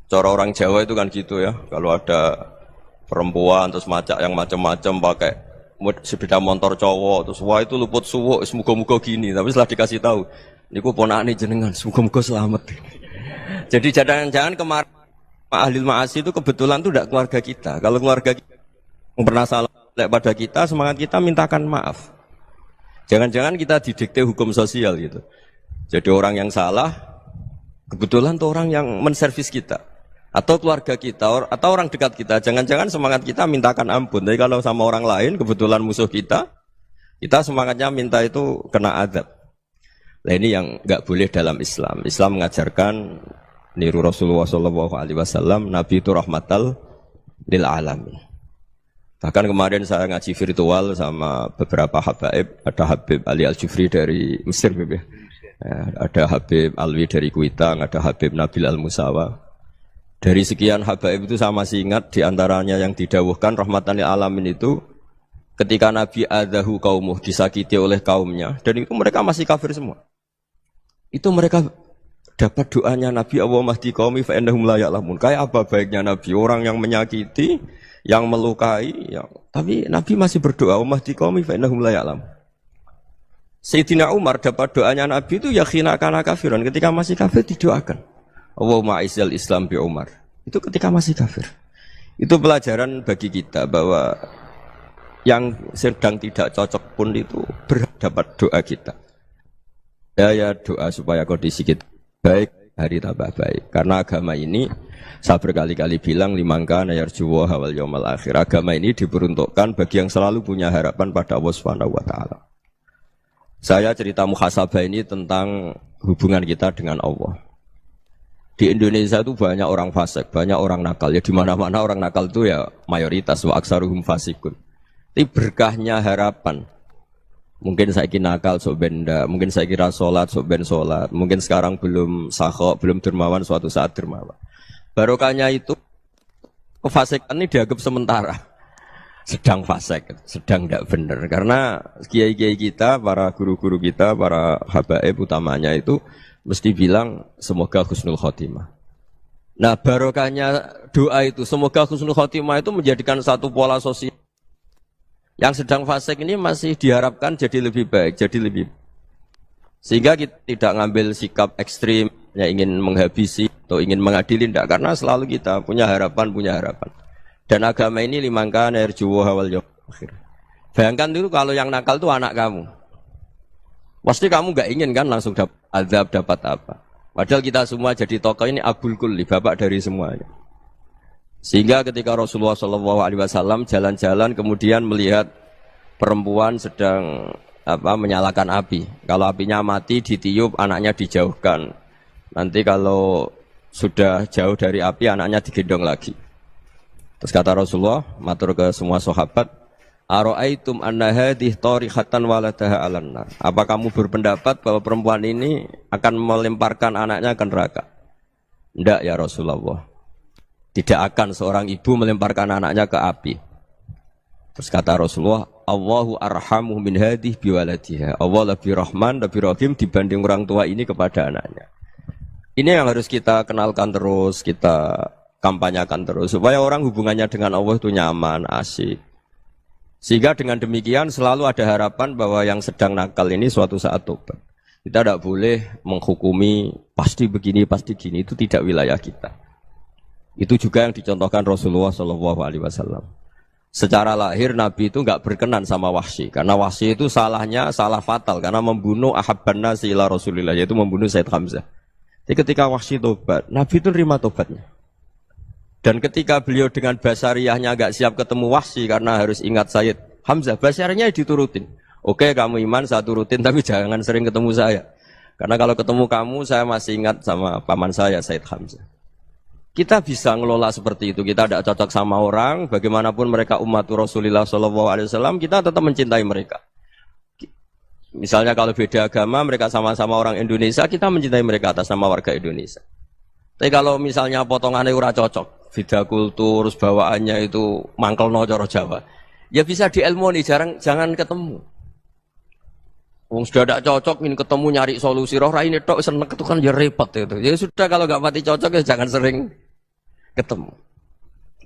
Cara orang Jawa itu kan gitu ya, kalau ada perempuan terus macak yang macam-macam pakai sepeda motor cowok terus wah itu luput suwuk, semoga-moga gini. Tapi setelah dikasih tahu, niku ponakane jenengan, semoga-moga selamat. Jadi jangan-jangan kemarin ahli ma'asi itu kebetulan tuh tidak keluarga kita. Kalau keluarga kita yang pernah salah pada kita, semangat kita mintakan maaf. Jangan-jangan kita didikte hukum sosial gitu. Jadi orang yang salah, kebetulan tuh orang yang menservis kita. Atau keluarga kita, atau orang dekat kita. Jangan-jangan semangat kita mintakan ampun. Tapi kalau sama orang lain, kebetulan musuh kita semangatnya minta itu kena azab. Nah ini yang nggak boleh dalam Islam. Islam mengajarkan niru Rasulullah SAW, Nabi itu rahmatal lil alamin. Bahkan kemarin saya ngaji virtual sama beberapa habaib, ada Habib Ali Al-Jufri dari Mesir, ya, ada Habib Alwi dari Kuitang, ada Habib Nabil Al-Musawa. Dari sekian habaib itu saya masih ingat diantaranya yang didawuhkan rahmatan lil alamin itu ketika Nabi adahu kaumuh, disakiti oleh kaumnya, dan itu mereka masih kafir semua. Itu mereka dapat doanya Nabi, Allah mahdi qaumi fa innahum la ya'lamun. Kayak apa baiknya Nabi, orang yang menyakiti, yang melukai, tapi Nabi masih berdoa, Allah mahdi qaumi fa innahum la ya'lamun. Sayyidina Umar dapat doanya Nabi itu ya khina kana kafiran, ketika masih kafir didoakan. Allahumma a'izzal Islam bi Umar. Itu ketika masih kafir. Itu pelajaran bagi kita bahwa yang sedang tidak cocok pun itu dapat doa kita. Ya doa supaya kondisi kita baik, hari tambah baik. Karena agama ini, saya berkali-kali bilang, limangka nayarjuwa hawal yawmal akhir. Agama ini diperuntukkan bagi yang selalu punya harapan pada Allah Subhanahu wa Ta'ala. Saya cerita muhasabah ini tentang hubungan kita dengan Allah. Di Indonesia itu banyak orang fasik, banyak orang nakal. Ya di mana-mana orang nakal itu ya mayoritas, wa aksaruhum fasikun. Tapi berkahnya harapan. Mungkin saya kira nakal sok benda, mungkin saya kira sholat sok ben sholat, mungkin sekarang belum sakhok, belum dermawan, suatu saat dermawan. Barokahnya itu kefasikan ini dianggap sementara, sedang fasik, sedang tidak benar. Karena kiai-kiai kita, para guru-guru kita, para habaib utamanya itu mesti bilang semoga husnul khotimah. Nah barokahnya doa itu, semoga husnul khotimah itu menjadikan satu pola sosial. Yang sedang fasik ini masih diharapkan jadi lebih baik, jadi lebih. Sehingga kita tidak ngambil sikap ekstrim, yang ingin menghabisi atau ingin mengadili, tidak. Karena selalu kita punya harapan. Dan agama ini limangka nerjuwa hawal yawmal akhir. Bayangkan dulu kalau yang nakal itu anak kamu. Pasti kamu nggak ingin kan langsung dapat azab, dapat apa. Padahal kita semua jadi tokoh ini abul kulli, bapak dari semuanya. Sehingga ketika Rasulullah SAW jalan-jalan kemudian melihat perempuan sedang menyalakan api. Kalau apinya mati ditiup, anaknya dijauhkan. Nanti kalau sudah jauh dari api, anaknya digendong lagi. Terus kata Rasulullah, matur ke semua sahabat, "Ara'aitum anna hadhihi tarihatan waladaha 'alan nar?" Apa kamu berpendapat bahwa perempuan ini akan melemparkan anaknya ke neraka? Tidak ya Rasulullah. Tidak akan seorang ibu melemparkan anaknya ke api. Terus kata Rasulullah, Allahu arhamu min hadhihi biwaladiha. Allah lebih rahman, lebih rahim dibanding orang tua ini kepada anaknya. Ini yang harus kita kenalkan terus, kita kampanyakan terus supaya orang hubungannya dengan Allah itu nyaman, asik. Sehingga dengan demikian selalu ada harapan bahwa yang sedang nakal ini suatu saat tobat. Kita tidak boleh menghukumi pasti begini, pasti gini, itu tidak wilayah kita. Itu juga yang dicontohkan Rasulullah SAW. Secara lahir Nabi itu nggak berkenan sama Wahsy, karena Wahsy itu salahnya salah fatal karena membunuh ahabban nasi ila Rasulillah, yaitu membunuh Said Hamzah. Jadi ketika Wahsy tobat, Nabi itu nerima tobatnya. Dan ketika beliau dengan basariyahnya agak siap ketemu Wahsy karena harus ingat Sayyid Hamzah, basariyahnya diturutin. Oke, kamu iman, saya turutin, tapi jangan sering ketemu saya. Karena kalau ketemu kamu, saya masih ingat sama paman saya, Sayyid Hamzah. Kita bisa ngelola seperti itu. Kita tidak cocok sama orang, bagaimanapun mereka umat Rasulullah SAW, kita tetap mencintai mereka. Misalnya kalau beda agama, mereka sama-sama orang Indonesia, kita mencintai mereka atas nama warga Indonesia. Tapi kalau misalnya potongannya ora cocok, beda kultur, bawaannya itu mangkelno cara Jawa, ya bisa diilmoni, jangan ketemu. Wong sudah tidak cocok, ini ketemu nyari solusi, roh ini tok seneng itu kan ya repot itu. Ya sudah kalau nggak pati cocok ya jangan sering ketemu.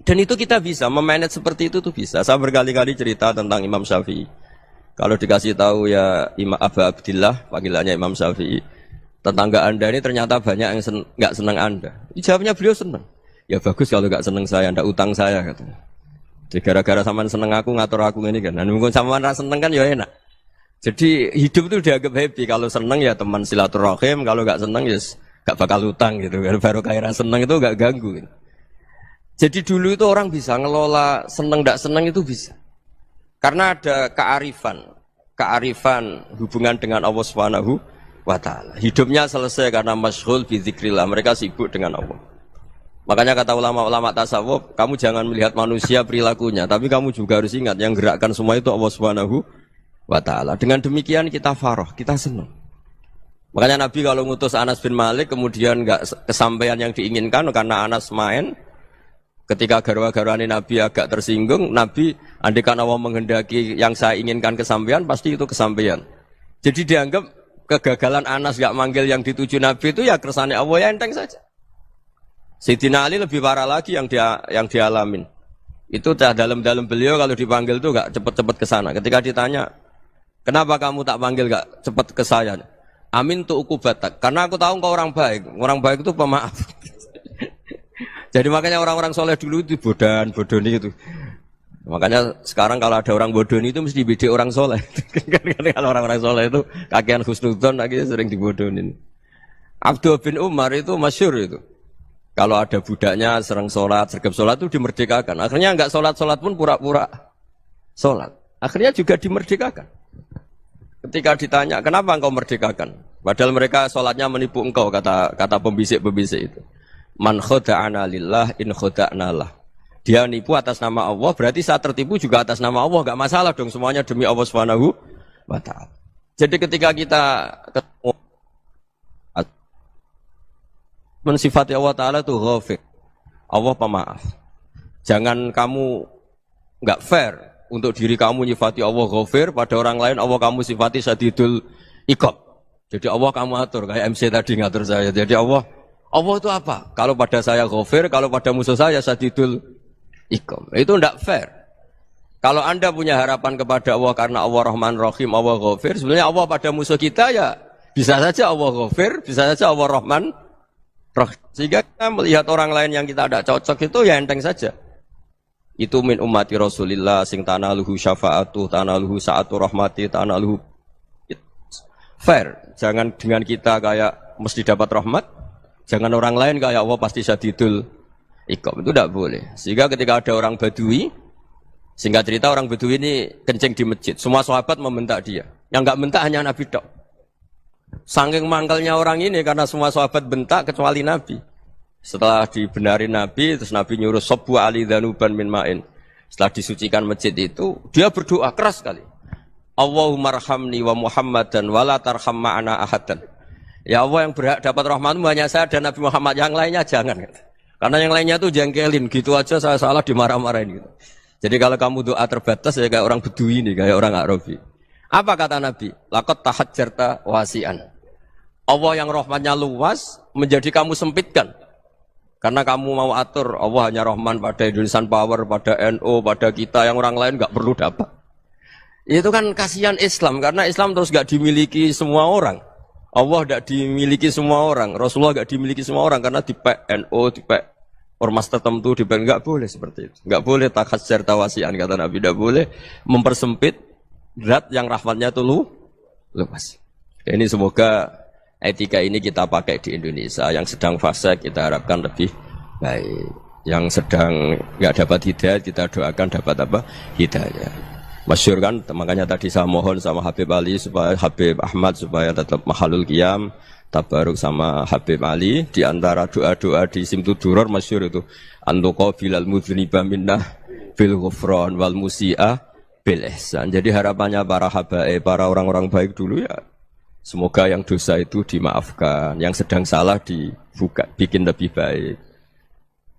Dan itu kita bisa memanage seperti itu tuh bisa. Saya berkali-kali cerita tentang Imam Syafi'i. Kalau dikasih tahu ya Imam Abu Abdillah, panggilannya Imam Syafi'i, tetangga Anda ini ternyata banyak yang nggak senang Anda. Jawabnya beliau senang. Ya bagus kalau nggak senang saya, ndak utang saya katanya. Jadi gara-gara sampean seneng aku ngatur aku ini kan. Dan mungkin sampean ra seneng kan ya enak. Jadi hidup itu dianggap happy. Kalau seneng ya teman silaturahim, kalau nggak seneng ya nggak bakal utang gitu. Baru kairan seneng itu nggak ganggu. Gitu. Jadi dulu itu orang bisa ngelola seneng nggak seneng itu bisa. Karena ada kearifan hubungan dengan Allah Subhanahu wa Ta'ala. Hidupnya selesai karena masyghul bi dzikrillah. Mereka sibuk dengan Allah. Makanya kata ulama-ulama tasawuf, kamu jangan melihat manusia perilakunya, tapi kamu juga harus ingat yang gerakkan semua itu Allah Subhanahu wa Ta'ala. Dengan demikian kita faroh, kita senang. Makanya Nabi kalau ngutus Anas bin Malik kemudian enggak kesampaian yang diinginkan karena Anas main, ketika garwa-garwani Nabi agak tersinggung, Nabi andaikan Allah menghendaki yang saya inginkan kesampaian, pasti itu kesampaian. Jadi dianggap kegagalan Anas enggak manggil yang dituju Nabi itu ya kersane Allah, ya enteng saja. Sayyidina Ali lebih parah lagi yang dialamin. Itu dalam beliau kalau dipanggil tuh enggak cepet-cepet ke sana. Ketika ditanya, "Kenapa kamu tak panggil enggak cepet ke saya?" "Amin tu ukubatak." Karena aku tahu engkau orang baik. Orang baik itu pemaaf. Jadi makanya orang-orang soleh dulu itu bodoni itu. Makanya sekarang kalau ada orang bodoni itu mesti dibidik orang soleh. Kalau orang-orang soleh itu kakean husnudzon akhirnya sering dibodonin. Abdul bin Umar itu masyhur itu. Kalau ada budaknya sering sholat, sergap sholat itu dimerdekakan. Akhirnya enggak sholat pun pura-pura sholat. Akhirnya juga dimerdekakan. Ketika ditanya, kenapa engkau merdekakan? Padahal mereka sholatnya menipu engkau, kata pembisik-pembisik itu. Man khoda'ana lillah in khoda'na lah. Dia nipu atas nama Allah, berarti saat tertipu juga atas nama Allah. Enggak masalah dong, semuanya demi Allah Subhanahu wa Ta'ala. Jadi ketika kita ketemu mensifati Allah Ta'ala itu ghafir, Allah pemaaf. Jangan kamu enggak fair untuk diri kamu nyifati Allah ghafir, pada orang lain Allah kamu sifati syadidul iqab. Jadi Allah kamu atur, kayak MC tadi ngatur saya. Jadi Allah itu apa? Kalau pada saya ghafir, kalau pada musuh saya syadidul iqab. Itu enggak fair. Kalau Anda punya harapan kepada Allah karena Allah Rahman Rahim, Allah ghafir, sebenarnya Allah pada musuh kita ya bisa saja Allah ghafir, bisa saja Allah Rahman Rahim. Sehingga kita melihat orang lain yang kita tidak cocok itu ya enteng saja. Itu min ummati Rasulillah sing tanaluhu syafa'atu, tanaluhu sa'atu rahmati, tanaluhu fair. Jangan dengan kita kayak mesti dapat rahmat. Jangan orang lain kayak Allah pasti syadidul iqab. Itu tidak boleh. Sehingga ketika ada orang Badui, singkat cerita orang Badui ini kencing di masjid. Semua sahabat membentak dia. Yang enggak bentak hanya Nabi tok. Saking mangkalnya orang ini karena semua sahabat bentak kecuali Nabi. Setelah dibenari Nabi, terus Nabi nyuruh Sobbu Ali Dhanuban min ma'in. Setelah disucikan masjid itu, dia berdoa keras sekali. Allahumma arhamni wa Muhammadan wa la tarham ma'ana ahadan. Ya Allah, yang berhak dapat rahmatmu hanya saya dan Nabi Muhammad, yang lainnya jangan. Karena yang lainnya tuh jengkelin, gitu aja saya salah dimarah-marahin gitu. Jadi kalau kamu doa terbatas ya kayak orang Bedui nih, kayak orang Arabi. Apa kata Nabi? Laqad tahajjarta wasi'an. Allah yang rahmatnya luas menjadi kamu sempitkan. Karena kamu mau atur, Allah hanya Rahman pada Indonesian Power, pada NU, pada kita, yang orang lain nggak perlu dapat. Itu kan kasihan Islam, karena Islam terus nggak dimiliki semua orang. Allah nggak dimiliki semua orang, Rasulullah nggak dimiliki semua orang, karena dipek NU, dipek ormas tertentu, dipek nggak boleh seperti itu. Nggak boleh takhasyar tawasian, kata Nabi, nggak boleh mempersempit zat yang rahmatnya itu luas. Ini semoga etika ini kita pakai di Indonesia. Yang sedang fase kita harapkan lebih baik. Yang sedang nggak dapat hidayah kita doakan dapat apa? Hidayah. Masyhur kan, makanya tadi saya mohon sama Habib Ali supaya Habib Ahmad supaya tetap mahalul qiyam, tabaruk sama Habib Ali. Di antara doa-doa di Simtud Duror masyhur itu antuqabilal mudhniba minnah bil ghufran wal musi'ah bil ihsan. Jadi harapannya para habaib, para orang-orang baik dulu ya, semoga yang dosa itu dimaafkan, yang sedang salah dibuka, bikin lebih baik.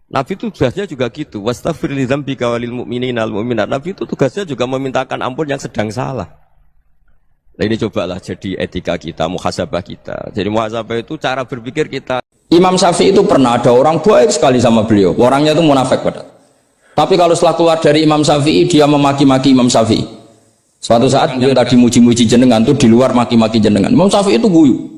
Nabi itu tugasnya juga gitu. Wastaghfir li dzambika walil mu'minina wal mu'minat. Nabi itu tugasnya juga memintakan ampun yang sedang salah. Nah ini cobalah jadi etika kita, muhasabah kita. Jadi muhasabah itu cara berpikir kita. Imam Syafi'i itu pernah ada orang baik sekali sama beliau. Orangnya itu munafik padahal. Tapi kalau setelah keluar dari Imam Syafi'i, dia memaki-maki Imam Syafi'i. Suatu saat beliau tadi muji-muji jenengan tuh di luar maki-maki jenengan. Imam Syafi'i itu guyu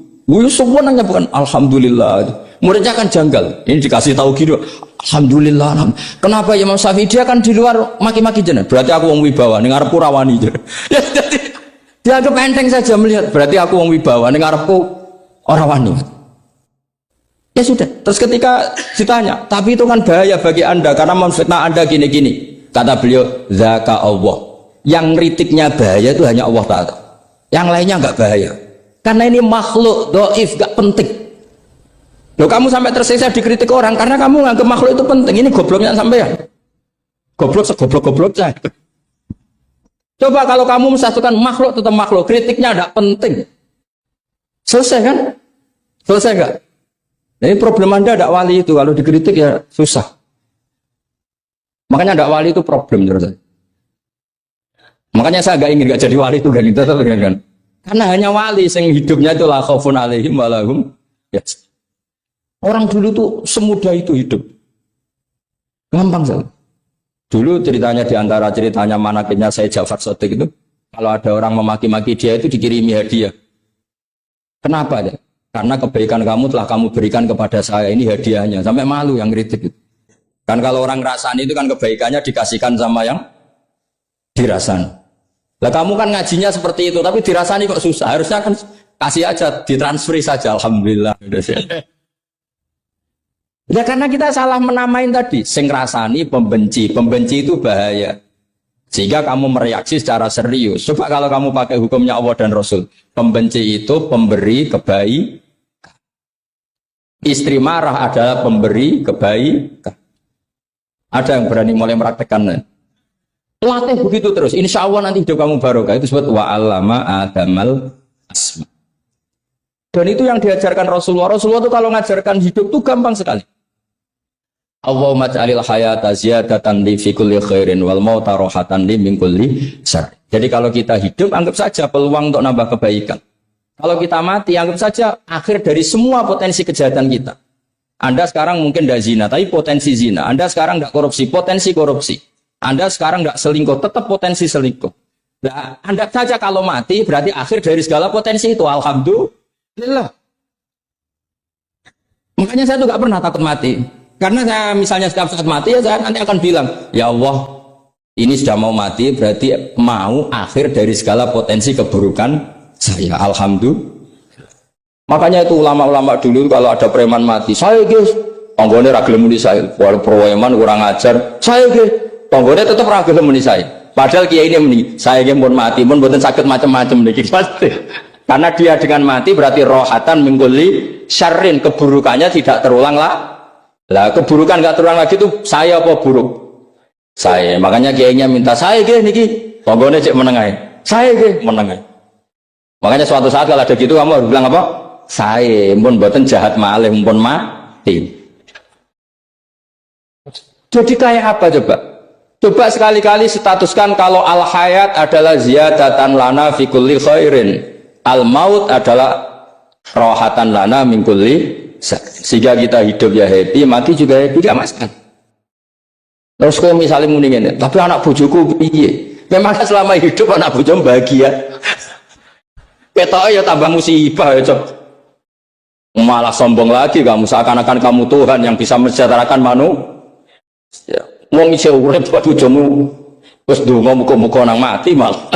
semua nanya bukan alhamdulillah. Muridnya kan janggal. Ini dikasih tahu gitu. Alhamdulillah. Kenapa ya Imam Syafi'i? Dia kan di luar maki-maki jenengan. Berarti aku wong wibawa ning ngarepku rawani. Ya jadi dia enteng saja melihat. Berarti aku wong wibawa ning ngarepku ora wani. Ya sudah. Terus ketika ditanya, tapi itu kan bahaya bagi Anda karena memfitnah Anda gini-gini. Kata beliau, zaka Allah. Yang kritiknya bahaya itu hanya Allah Ta'ala. Yang lainnya enggak bahaya. Karena ini makhluk, doif, enggak penting. Loh kamu sampai tersiksa dikritik orang karena kamu nganggap makhluk itu penting. Ini gobloknya sampean. Goblok segoblok-goblok saya. Coba kalau kamu mensatukan makhluk tetap makhluk, kritiknya enggak penting. Selesai kan? Selesai enggak? Nah, ini problem Anda enggak wali itu, kalau dikritik ya susah. Makanya enggak wali itu problem menurut saya. Makanya saya enggak ingin enggak jadi wali itu kan. Karena hanya wali yang hidupnya itu la khaufun alaihim wa lahum yahzanun. Orang dulu tuh semudah itu hidup. Gampang saja. Dulu ceritanya di antara ceritanya manakibnya saya Ja'far Shadiq itu, kalau ada orang memaki-maki dia itu dikirimi hadiah. Kenapa ya? Karena kebaikan kamu telah kamu berikan kepada saya, ini hadiahnya. Sampai malu yang kritik itu. Kan kalau orang rasani itu kan kebaikannya dikasihkan sama yang dirasani. Lah kamu kan ngajinya seperti itu, tapi dirasani kok susah. Harusnya kan kasih aja, ditransferi saja. Alhamdulillah. Ya karena kita salah menamain tadi. Sing rasani pembenci. Pembenci itu bahaya. Sehingga kamu mereaksi secara serius. Coba kalau kamu pakai hukumnya Allah dan Rasul. Pembenci itu pemberi kebaikan. Istri marah adalah pemberi kebaikan. Ada yang berani mulai meraktekan. Latih begitu terus. Insya Allah nanti hidup kamu barokah. Itu sebut wa'allama adamal asma. Dan itu yang diajarkan Rasulullah. Rasulullah itu kalau ngajarkan hidup itu gampang sekali. Allahumma ja'alil hayata ziyadatan li fi kulli khairin wal mauta rohatan li min kulli syarr. Jadi kalau kita hidup anggap saja peluang untuk nambah kebaikan. Kalau kita mati anggap saja akhir dari semua potensi kejahatan kita. Anda sekarang mungkin tidak zina tapi potensi zina. Anda sekarang tidak korupsi, potensi korupsi. Anda sekarang tidak selingkuh, tetap potensi selingkuh. Nah, anggap saja kalau mati berarti akhir dari segala potensi itu. Alhamdulillah. Makanya saya tuh gak pernah takut mati. Karena saya misalnya setiap saat mati ya saya nanti akan bilang, ya Allah ini sudah mau mati berarti mau akhir dari segala potensi keburukan saya. Alhamdulillah. Makanya itu ulama-ulama dulu kalau ada preman mati, saya guys, tonggone ragil muni saya, walau preman kurang ajar, saya guys, tonggone tetap ragil muni saya. Padahal kiai ini muni, saya yang pun mati, pun bukan sakit macam-macam nih pasti. Karena dia dengan mati berarti rohatan mengkuli syarrin, keburukannya tidak terulang lah. Lah keburukan gak terulang lagi itu saya apa buruk? Saya. Makanya kiainya minta saya ge niki. Tonggone cek menengai. Saya ge menengai. Makanya suatu saat kalau ada gitu kamu harus bilang apa? Saya, pun buatan jahat malih, pun mati. Jadi kayak apa coba? Coba sekali-kali statuskan kalau al-hayat adalah ziyadatan lana fi kulli khairin. Al-maut adalah rohatan lana min kulli. Sehingga kita hidup ya happy, mati juga happy, gak masalah. Terus kalau misalnya muni ngene, tapi anak bojoku piye? Memang selama hidup anak bojomu bahagia. Ketoke ya tambah musibah ya, Cok. Malah sombong lagi kamu, seakan-akan kamu Tuhan yang bisa mensejahterakan manusia. Wong isih urip kok bojomu wis ndonga muga-muga nang mati malah.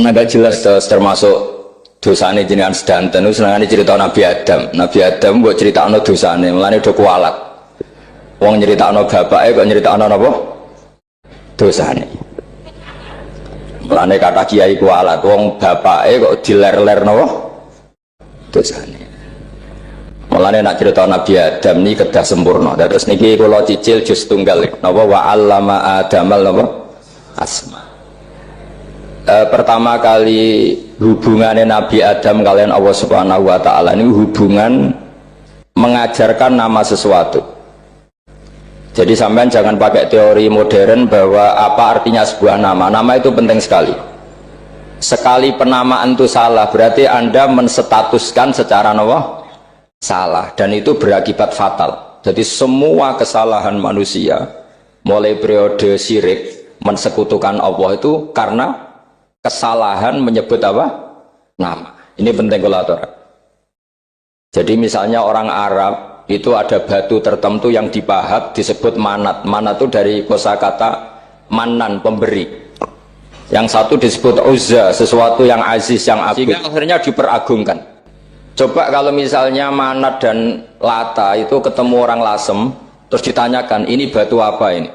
Nah gak jelas termasuk dosane jenengan sedanten wis nangane cerita Nabi Adam. Nabi Adam mbok critakno dosane, mulane do kualat. Wong nyeritakno bapake kok nyeritakno napa? Dosane. Mulane kata kiai kualat, wong bapake kok diler-ler napa? Dosane. Mulane nak cerita Nabi Adam ini kedah sempurna. Terus niki kula cicil juz tunggal napa wa 'allama Adamal napa asma. Pertama kali hubungannya Nabi Adam kalian Allah Subhanahu wa taala ini hubungan mengajarkan nama sesuatu. Jadi sampean jangan pakai teori modern bahwa apa artinya sebuah nama. Nama itu penting sekali. Sekali penamaan itu salah berarti Anda menstatuskan secara napa? Salah, dan itu berakibat fatal. Jadi semua kesalahan manusia mulai periode syirik mensekutukan Allah itu karena kesalahan menyebut apa? Nama. Ini penting kolaborator. Jadi misalnya orang Arab itu ada batu tertentu yang dipahat disebut manat. Manat itu dari kosakata manan, pemberi. Yang satu disebut uzza, sesuatu yang aziz, yang agung. Sehingga akhirnya diperagungkan. Coba kalau misalnya Manat dan Lata itu ketemu orang Lasem, terus ditanyakan, ini batu apa ini?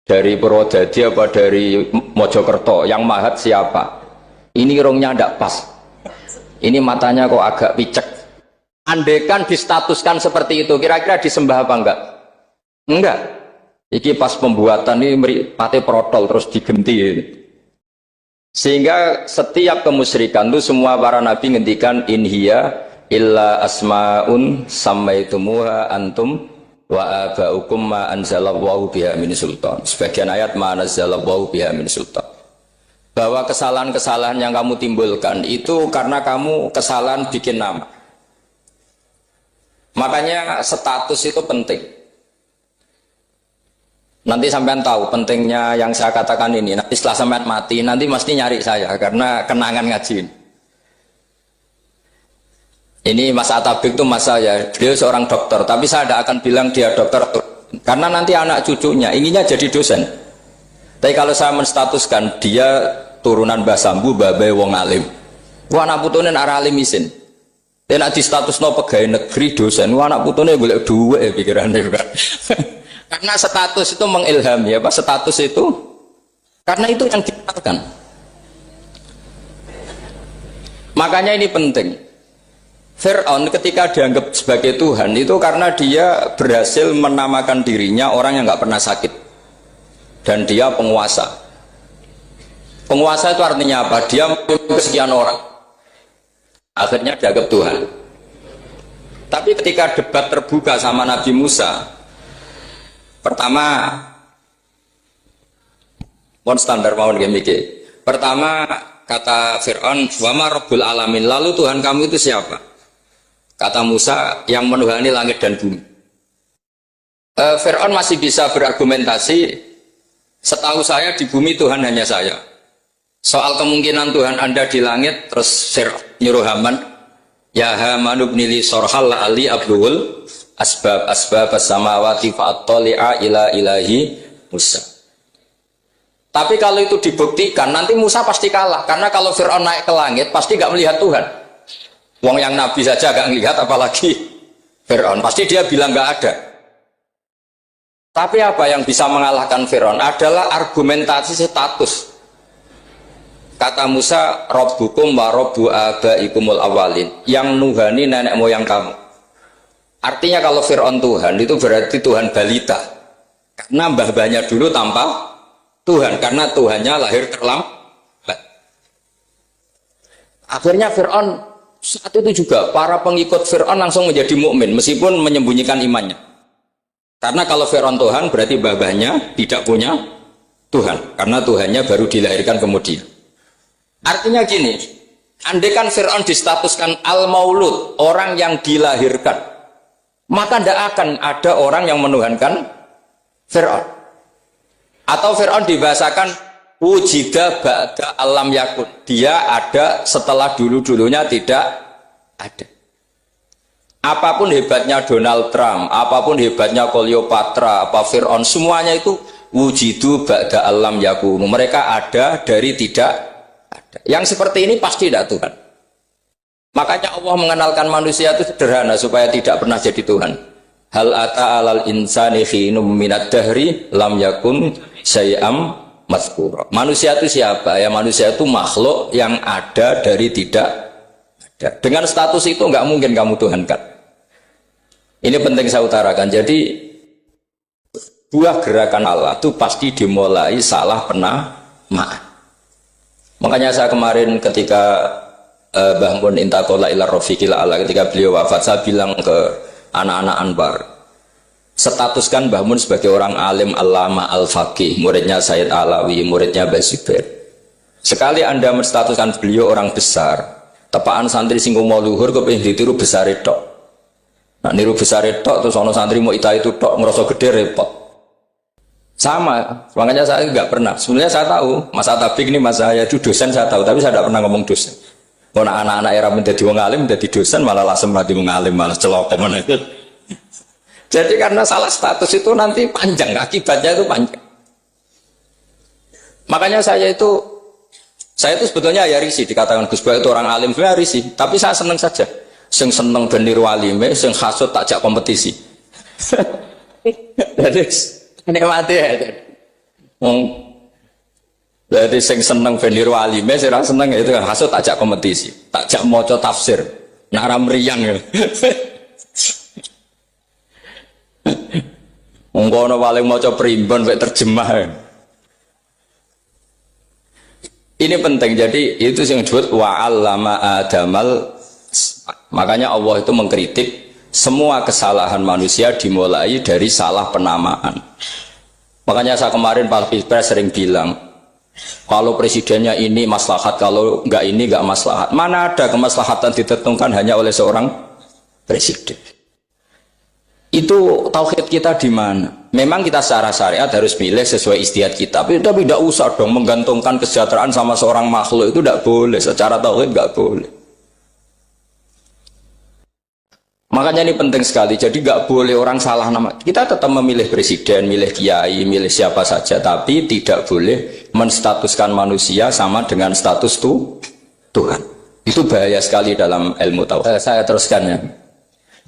Dari Purwodadi apa dari Mojokerto? Yang mahat siapa? Ini rongnya tidak pas. Ini matanya kok agak picek. Andekan distatuskan seperti itu, kira-kira disembah apa enggak? Enggak. Iki pas pembuatan ini pate protol terus digenti. Sehingga setiap kemusyrikan itu semua para nabi ngendikan in hiya illa asmaun sammaitumuha antum wa abaukum ma anzalallahu biha min sultan. Sebagian ayat ma anzalallahu biha min sultan. Bahwa kesalahan-kesalahan yang kamu timbulkan itu karena kamu kesalahan bikin nama. Makanya status itu penting. Nanti sampean tahu pentingnya yang saya katakan ini. Nanti setelah sampean mati, nanti mesti nyari saya karena kenangan ngaji. Ini Mas Atabik itu mas saya, beliau seorang dokter, tapi saya tidak akan bilang dia dokter karena nanti anak cucunya inginnya jadi dosen. Tapi kalau saya menstatuskan dia turunan Mbah Sambu, babai wong alim. Wah anak putune arah alim isin. Dia nak di status no pegawai negeri dosen. Wah anak putune golek duit pikirannya kan. Karena status itu mengilhami, apa status itu? Karena itu yang dikatakan. Makanya ini penting. Fir'aun ketika dianggap sebagai Tuhan itu karena dia berhasil menamakan dirinya orang yang nggak pernah sakit. Dan dia penguasa. Penguasa itu artinya apa? Dia memimpin sekian orang. Akhirnya dianggap Tuhan. Tapi ketika debat terbuka sama Nabi Musa, pertama, mohon standar mau mikir. Pertama kata Fir'aun, wama Rabbul Alamin. Lalu Tuhan kamu itu siapa? Kata Musa, yang menuhani langit dan bumi. Fir'aun masih bisa berargumentasi. Setahu saya di bumi Tuhan hanya saya. Soal kemungkinan Tuhan Anda di langit, terus Fir'aun nyuruh Haman, ya Haman ibnili sorhal la'ali abluhul asbab as-samawati fa'attali'a ila ilahi Musa. Tapi kalau itu dibuktikan, nanti Musa pasti kalah. Karena kalau Fir'aun naik ke langit, pasti gak melihat Tuhan. Wong yang Nabi saja gak melihat, apalagi Fir'aun. Pasti dia bilang gak ada. Tapi apa yang bisa mengalahkan Fir'aun adalah argumentasi status. Kata Musa, Rabbukum wa Rabbu abaikumul awalin. Yang nuhani nenek moyang kamu. Artinya kalau Fir'aun Tuhan itu berarti Tuhan balita. Karena mbah-mbahnya dulu tanpa Tuhan, karena Tuhannya lahir terlambat. Akhirnya Fir'aun saat itu juga para pengikut Fir'aun langsung menjadi mukmin meskipun menyembunyikan imannya. Karena kalau Fir'aun Tuhan berarti mbah-mbahnya tidak punya Tuhan, karena Tuhannya baru dilahirkan kemudian. Artinya gini, andai kan Fir'aun distatuskan al-maulud, orang yang dilahirkan, maka tidak akan ada orang yang menuhankan Fir'aun. Atau Fir'aun dibahasakan wujida ba'da alam yakun, dia ada setelah dulu-dulunya tidak ada. Apapun hebatnya Donald Trump, apapun hebatnya Cleopatra, apa Fir'aun, semuanya itu wujidu ba'da alam yakun, mereka ada dari tidak ada. Yang seperti ini pasti tidak Tuhan. Makanya Allah mengenalkan manusia itu sederhana supaya tidak pernah jadi Tuhan. Hal ata alal insani khinum minad dahri lam yakun syai'am mazkura. Manusia itu siapa? Ya manusia itu makhluk yang ada dari tidak ada. Dengan status itu nggak mungkin kamu tuhankan. Ini penting saya utarakan. Jadi buah gerakan Allah itu pasti dimulai salah penamaan. Makanya saya kemarin ketika Mbah Mun intakola ila rofiqil ala, ketika beliau wafat, saya bilang ke anak-anak Anbar, statuskan Mbah Mun sebagai orang alim alama al-faqih, muridnya Sayyid Alawi, muridnya Mbah Zubair. Sekali Anda menstatuskan beliau orang besar, tepaan santri sing mau luhur kepengin ditiru besar tok. Nah niru besar tok terus ono santri mau itu tok ngerasa gede repot. Sama, makanya saya nggak pernah. Sebenarnya saya tahu, Mas Atabik ini Mas saya itu dosen saya tahu, tapi saya tidak pernah ngomong dosen. Kalau anak-anak era menjadi wong alim, menjadi dosen malah langsung mati wong alim, malah celok mana itu. Jadi karena salah status itu nanti panjang, akibatnya itu panjang. Makanya saya itu sebetulnya ya risih dikatakan Gus Bak itu orang alim, sebenarnya risih. Tapi saya senang saja. Sing seneng ben niru alime, sing hasud takjak kompetisi. Jadi nikmati ya. Jadi sing seneng ben niru alime, sing ra seneng itu hasud takjak kompetisi, takjak maca tafsir. Nak ra mriyang ya. Monggo paling maca primbon mek terjemah. Ini penting, jadi itu yang disebut wa'allama adamal. Makanya Allah itu mengkritik semua kesalahan manusia dimulai dari salah penamaan. Makanya saya kemarin Pak Pilpres sering bilang, kalau presidennya ini maslahat, kalau enggak ini enggak maslahat. Mana ada kemaslahatan ditentukan hanya oleh seorang presiden? Itu tauhid kita di mana? Memang kita secara syariat harus pilih sesuai istiadat kita, tapi tidak usah dong menggantungkan kesejahteraan sama seorang makhluk, itu tidak boleh. Secara tauhid nggak boleh. Makanya ini penting sekali. Jadi nggak boleh orang salah nama. Kita tetap memilih presiden, milih kiai, milih siapa saja, tapi tidak boleh menstatuskan manusia sama dengan status Tuhan. Itu bahaya sekali dalam ilmu tauhid. Saya teruskan ya.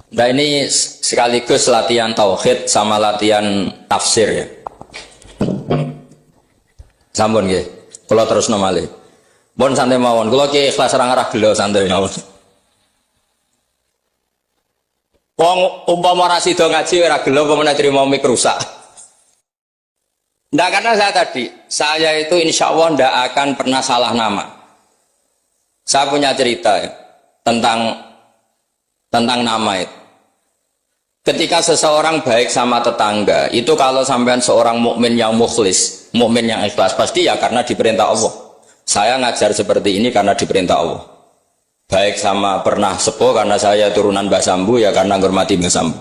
Nah ini sekaligus latihan tauhid sama latihan tafsir ya. Sampun nggih. Kula terusno malih. Pun santai mawon. Kula ki ikhlas ora ngarah gelo santai mawon. Wong umpama ora sida ngaji ora gelo apa menawa trimo mik rusak. Ndak, karena saya itu insya Allah ndak akan pernah salah nama. Saya punya cerita ya, tentang nama itu. Ketika seseorang baik sama tetangga, itu kalau sampean seorang mukmin yang mukhlis, mukmin yang ikhlas, pasti ya karena diperintah Allah. Saya ngajar seperti ini karena diperintah Allah. Baik sama pernah sepuh karena saya turunan Mbah Sambu, ya karena menghormati Mbah Sambu.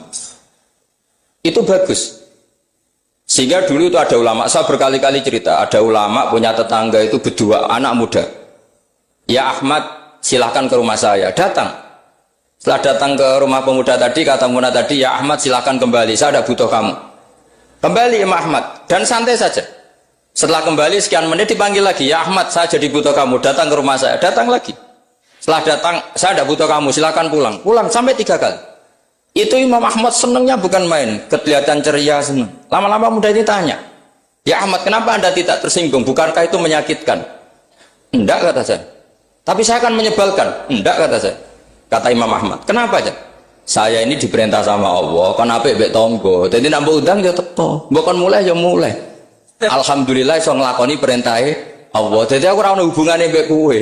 Itu bagus. Sehingga dulu itu ada ulama, saya berkali-kali cerita, ada ulama punya tetangga itu berdua anak muda. Ya Ahmad, silahkan ke rumah saya. Datang. Setelah datang ke rumah pemuda tadi, kata pemuda tadi, ya Ahmad silahkan kembali, saya tidak butuh kamu. Kembali Imam Ahmad, dan santai saja. Setelah kembali sekian menit dipanggil lagi, ya Ahmad saya jadi butuh kamu, datang ke rumah saya, datang lagi. Setelah datang, saya tidak butuh kamu, silahkan pulang. Pulang sampai 3 kali. Itu Imam Ahmad senangnya bukan main, kelihatan ceria senang. Lama-lama muda ini tanya, ya Ahmad kenapa Anda tidak tersinggung, bukankah itu menyakitkan? Enggak kata saya. Tapi saya akan menyebalkan. Enggak kata saya. Kata Imam Ahmad, kenapa aja? Saya ini diperintah sama Allah, kon apik mbek tangga. Dadi nek mbok undang ya teko. Mbok kon mulai ya mulai. Alhamdulillah iso nglakoni perintahe Allah. Jadi aku ora ono hubungane mbek kowe.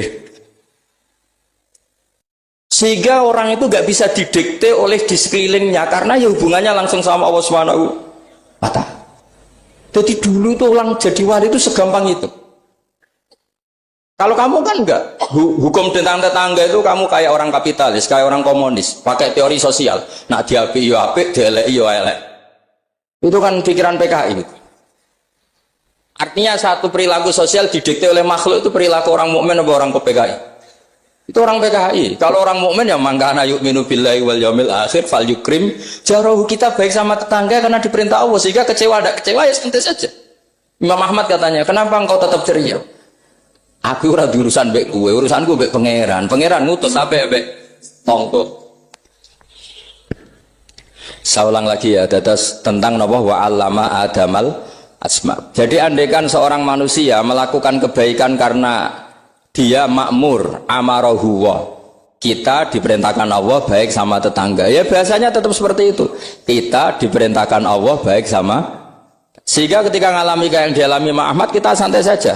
Sehingga orang itu nggak bisa didikte oleh di sekelilingnya karena ya hubungannya langsung sama Allah Subhanahu wa Ta'ala. Jadi dulu tuh orang jadi wali itu segampang itu. Kalau kamu kan enggak, hukum tentang tetangga itu kamu kayak orang kapitalis, kayak orang komunis, pakai teori sosial. Nah diapik yo apik, dielek yo elek. Itu kan pikiran PKI. Artinya satu perilaku sosial didikte oleh makhluk itu perilaku orang mukmin atau orang PKI. Itu orang PKI. Kalau orang mukmin ya mangkana yu'minu billahi wal yaumil akhir fal yukrim jarahu. Kita baik sama tetangga karena diperintah Allah, sehingga kecewa tidak kecewa ya santai saja. Imam Ahmad katanya, kenapa engkau tetap ceria? Aku ora urusan mbek kowe, urusanku mbek pangeran. Pangeran ngutus sampai mbek tonggo. Saya ulang lagi ya, dadas tentang napa wa 'allama adamal asma. Jadi andaikan seorang manusia melakukan kebaikan karena dia makmur, amarahu wa. Kita diperintahkan Allah baik sama tetangga. Ya bahasanya tetap seperti itu. Kita diperintahkan Allah baik sama. Sehingga ketika ngalami kayak yang dialami Ahmad, kita santai saja.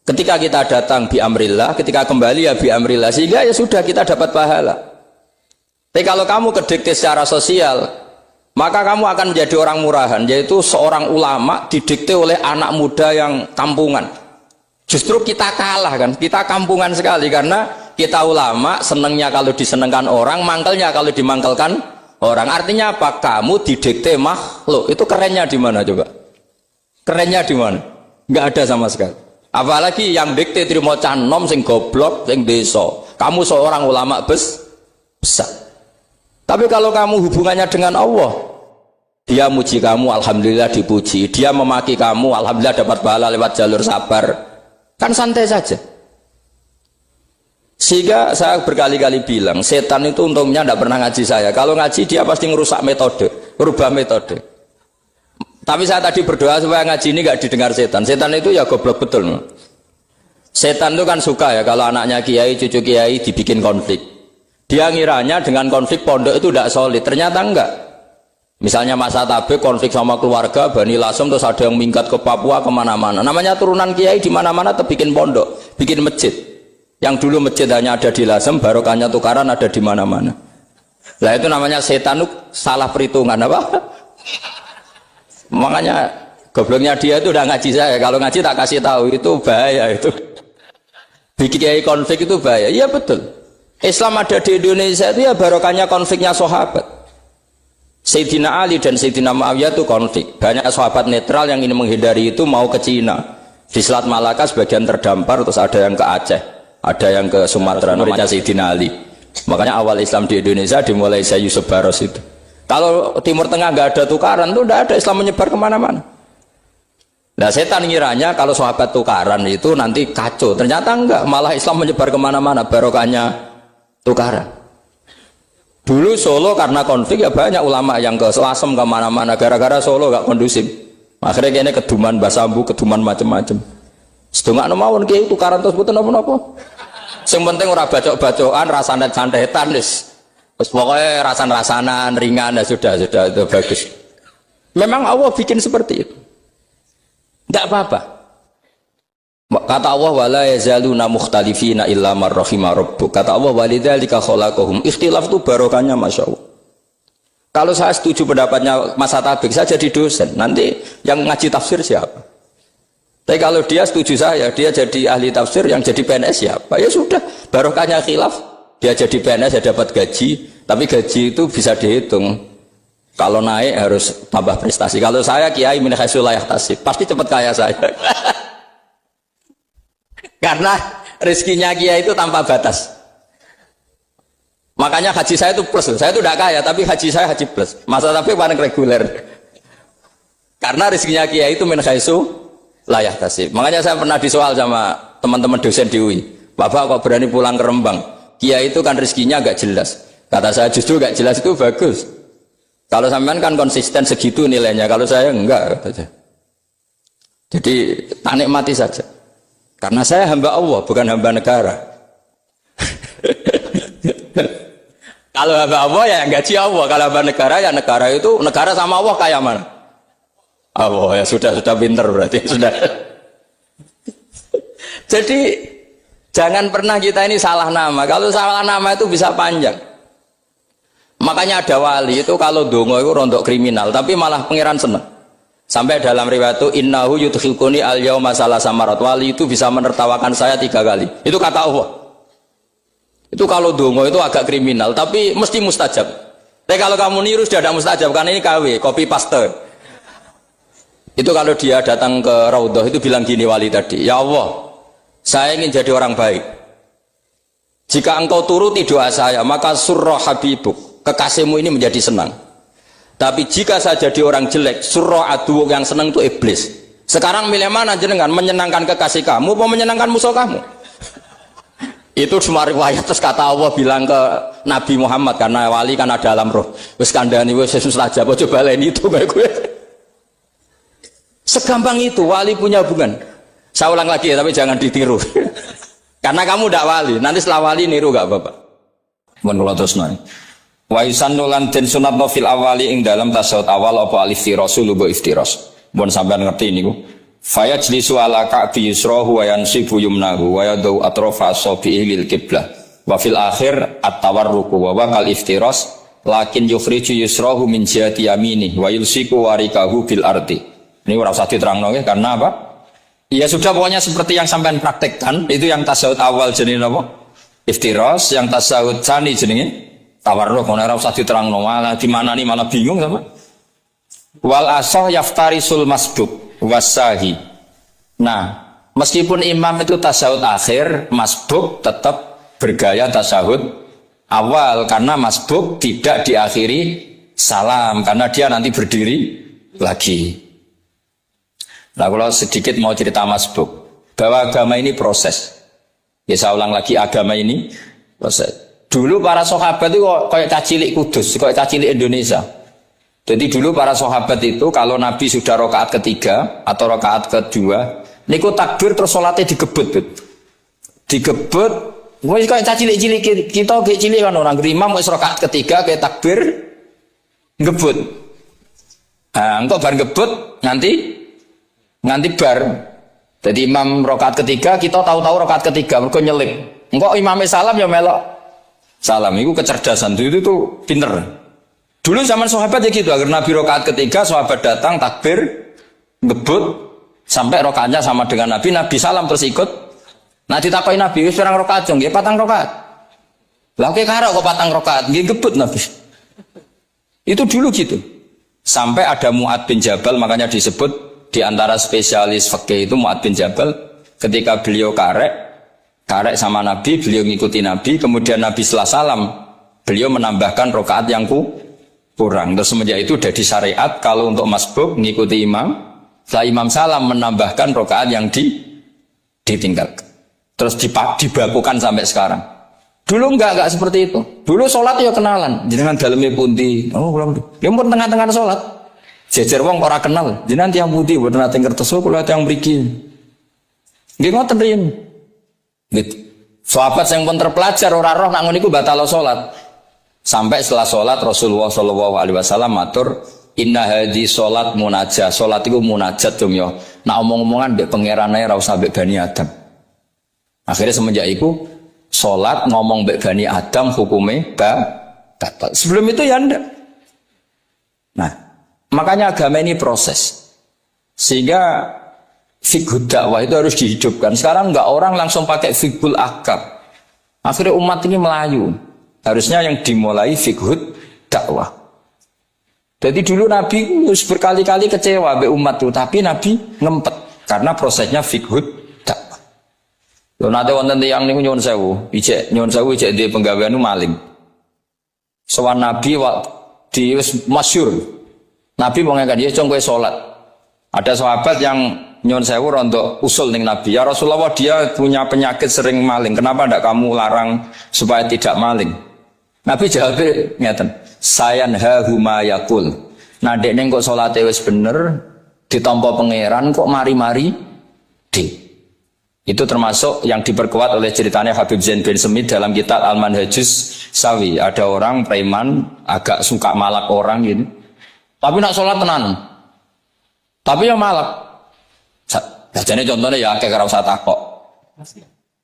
Ketika kita datang bi amrillah, ketika kembali ya bi amrillah. Sehingga ya sudah kita dapat pahala. Tapi kalau kamu kedikte secara sosial, maka kamu akan menjadi orang murahan, yaitu seorang ulama didikte oleh anak muda yang kampungan. Justru kita kalah kan, kita kampungan sekali karena kita ulama senengnya kalau disenengkan orang, mangkelnya kalau dimangkelkan orang. Artinya apa? Kamu didikte makhluk. Itu kerennya di mana coba? Kerennya di mana? Nggak ada sama sekali. Apalagi yang dikte terima canom sing goblok sing desa. Kamu seorang ulama besar. Tapi kalau kamu hubungannya dengan Allah, dia muji kamu, alhamdulillah dipuji. Dia memaki kamu, alhamdulillah dapat pahala lewat jalur sabar. Kan santai saja. Sehingga saya berkali-kali bilang, setan itu untungnya tidak pernah ngaji saya. Kalau ngaji dia pasti ngerusak metode, merubah metode. Tapi saya tadi berdoa supaya ngaji ini nggak didengar setan. Setan itu ya goblok betul. Setan itu kan suka ya kalau anaknya kiai, cucu kiai dibikin konflik. Dia ngiranya dengan konflik pondok itu tidak solid. Ternyata enggak. Misalnya masa tabik konflik sama keluarga Bani Lasem, terus ada yang minggat ke Papua kemana-mana. Namanya turunan kiai di mana-mana tetap bikin pondok, bikin masjid. Yang dulu masjid hanya ada di Lasem, barokahnya tukaran ada di mana-mana. Lah itu namanya setan, salah perhitungan apa? Makanya gobloknya dia itu udah ngaji saya. Kalau ngaji tak kasih tahu, itu bahaya itu. Bikin kiai konflik itu bahaya. Iya betul. Islam ada di Indonesia itu ya barokahnya konfliknya sahabat. Sayyidina Ali dan Sayyidina Muawiyah itu konflik. Banyak sahabat netral yang ingin menghindari itu mau ke Cina. Di Selat Malaka sebagian terdampar, terus ada yang ke Aceh, ada yang ke Sumatera, namanya Sayyidina Ali. Makanya awal Islam di Indonesia dimulai Syekh Yusuf Baros itu. Kalau Timur Tengah nggak ada tukaran tuh nggak ada, Islam menyebar kemana-mana. Nah setan ngiranya kalau sahabat tukaran itu nanti kacau. Ternyata enggak, malah Islam menyebar kemana-mana, barokahnya tukaran. Dulu Solo karena konflik ya banyak ulama yang ke Selasem kemana-mana gara-gara Solo gak kondusif. Akhirnya kayaknya keduman basambu, keduman macam-macam. Sedungak nomawon kiai tukaran terus betul apa-apa. Yang penting ora bacok-bacokan, rasanan santetan wis. Terus pokoknya rasan-rasanan ringan ya sudah itu bagus. Memang Allah bikin seperti itu. Tidak apa-apa. Kata Allah wala yazaluna mukhtalifina illa man rahima rabbuk. Kata Allah walidzalika khalaqahum. Ikhtilaf itu barokahnya Masya Allah. Kalau saya setuju pendapatnya Mas Atabik, saya jadi dosen. Nanti yang ngaji tafsir siapa? Tapi kalau dia setuju saya, dia jadi ahli tafsir, yang jadi PNS siapa? Ya sudah, barokahnya khilaf. Dia jadi PNS ya dapat gaji, tapi gaji itu bisa dihitung. Kalau naik harus tambah prestasi. Kalau saya kiai min haitsu la yahtasib, pasti cepat kaya saya. Karena rezekinya kiai itu tanpa batas. Makanya haji saya itu plus. Saya itu tidak kaya, tapi haji saya haji plus. Masa tapi paling reguler. Karena rezekinya kiai itu min haitsu la yahtasib. Makanya saya pernah disoal sama teman-teman dosen di UI. Bapak kok berani pulang ke Rembang? Kiai itu kan rezekinya agak jelas. Kata saya justru agak jelas itu bagus. Kalau sampean kan konsisten segitu nilainya. Kalau saya enggak. Kata saya. Jadi tak nikmati saja. Karena saya hamba Allah, bukan hamba negara. Kalau hamba Allah ya yang gaji Allah. Kalau hamba negara ya negara itu negara sama Allah kayak mana? Allah ya sudah pinter berarti sudah. Jadi jangan pernah kita ini salah nama. Kalau salah nama itu bisa panjang. Makanya ada wali itu kalau dongo itu rontok kriminal, tapi malah pangeran seneng. Sampai dalam riwayat itu innahu yudkhilkuni al yauma salasa marat. Wali itu bisa menertawakan saya 3 kali. Itu kata Allah. Itu kalau dongo itu agak kriminal, tapi mesti mustajab. Tapi kalau kamu niru sudah ada mustajab, karena ini KW, copy paste. Itu kalau dia datang ke Raudhah itu bilang gini wali tadi, ya Allah, saya ingin jadi orang baik. Jika engkau turuti doa saya, maka surra habibuk, kekasihmu ini menjadi senang. Tapi jika saya jadi orang jelek, surra aduwuk, yang senang itu iblis. Sekarang milih mana jenengan, menyenangkan kekasih kamu atau menyenangkan musuh kamu? Itu semua riwayat. Terus kata Allah bilang ke Nabi Muhammad, karena wali kan ada alam roh, wis kandhani wis mustajab, coba lain itu kayak gue. Segampang itu wali punya hubungan. Saya ulang lagi ya, tapi jangan ditiru. Karena kamu tidak wali, nanti setelah wali niru gak apa-apa. Mohon kula terusno. Wa yusannu lan den sunatno fil awali ing dalam tasawuf awal apa alif rasul bu iftiras. Mohon sampean ngerti niku. Fayajlisu ala ka'bi yusrahu wa yansibu yumnahu wa yadau atrofa asabihi lil qiblah. Wa fil akhir at-tawarruku wa waqal iftiras lakin yukhriju yusrahu min jihati yamini wa yulsiku warikahu bil ardi. Ini ora usah diterangno nggih, karena apa? Ya sudah, pokoknya seperti yang sampean praktekkan, itu yang tasawuf awal jenenge apa? Iftiras, yang tasawuf tsani jenenge tawarruk. Ora usah diterangno, malah di mana nih malah bingung sama. Wal asah yaftarisul masbuk wasahi. Nah, meskipun imam itu tasawuf akhir, masbuk tetap bergaya tasawuf awal, karena masbuk tidak diakhiri salam, karena dia nanti berdiri lagi. Nah, kalau sedikit mau cerita masbuk, bahwa agama ini proses. Ya saya ulang lagi, agama ini proses. Dulu para sahabat itu kayak cacilik Kudus, kayak cacilik Indonesia. Jadi dulu para sahabat itu kalau Nabi sudah rakaat ketiga atau rakaat kedua, niku takbir terus sholatnya digebut. Digebut, wis kayak cacilik-cilik kita kayak cilik kan orang imam wis rakaat ketiga kayak takbir ngebut. Nah, engkau bar ngebut nganti bar. Jadi imam rakaat ketiga, kita tahu-tahu rakaat ketiga mergo nyelip. Engkau imamnya salam ya melok salam. Itu kecerdasan, itu tuh pinter. Dulu zaman sahabat ya gitu, agar Nabi rakaat ketiga, sahabat datang takbir ngebut sampai rakaatnya sama dengan Nabi, Nabi salam terus ikut. Nah ditakoki Nabi, wis pirang rakaat jong? Nggih 4 rakaat. Lah oke karo kok 4 rakaat, nggih ngebut Nabi. Itu dulu gitu. Sampai ada Mu'ad bin Jabal, makanya disebut di antara spesialis fikih itu Mu'ad bin Jabal, ketika beliau karek sama Nabi, beliau ngikuti Nabi, kemudian Nabi setelah salam, beliau menambahkan rakaat yang kurang. Terus semenjak itu jadi syariat kalau untuk masbuk ngikuti imam, setelah imam salam menambahkan rakaat yang ditinggalkan. Terus dibakukan sampai sekarang. Dulu enggak seperti itu. Dulu sholat ya kenalan, jenengan dalamnya pundi. Oh, belum. Dia pun tengah-tengah sholat. Jejer wong ora kenal, jenengan tiyang pundi, mboten nate ngertos kula tiyang mriki. Nggih ngoten riyen. Gitu. Sahabat yang pun terpelajar ora roh nak ngono iku batal salat. Sampai setelah sholat Rasulullah SAW matur, inna hadhi sholat munajat. Sholat itu munajat dong ya. Nah omong-omongan mbek pangeran ae ora usah mbek Bani Adam. Akhirnya semenjak itu sholat ngomong mbek Bani Adam hukumnya batal. Sebelum itu ya ndak. Nah, makanya agama ini proses. Sehingga fiqh dakwah itu harus dihidupkan. Sekarang enggak orang langsung pakai fiqhul akab. Akhirnya umat ini melayu. Harusnya yang dimulai fiqhud dakwah. Jadi dulu Nabi berkali-kali kecewa be umat itu, tapi Nabi ngempet karena prosesnya fiqhud dakwah. Lho nate wonten tiyang niku nyuwun sewu, ijek ndek penggawean maling. Sowan Nabi di wis masyhur. Nabi mau ngangkat dia kowe salat. Ada sahabat yang nyuwun sewu rontok usul ning Nabi, ya Rasulullah dia punya penyakit sering maling, kenapa ndak kamu larang supaya tidak maling? Nabi jawabnya ngeten, sayanha huma yakul. Nah dek neng kok salate wis bener, ditampa pangeran kok mari-mari di. Itu termasuk yang diperkuat oleh ceritanya Habib Zain bin Semit dalam kitab Al-Manhajus Sawi. Ada orang preman agak suka malak orang gitu. Tapi nak sholat tenan. Tapi ya malak. Jadi contohnya ya kayak kira usah takok.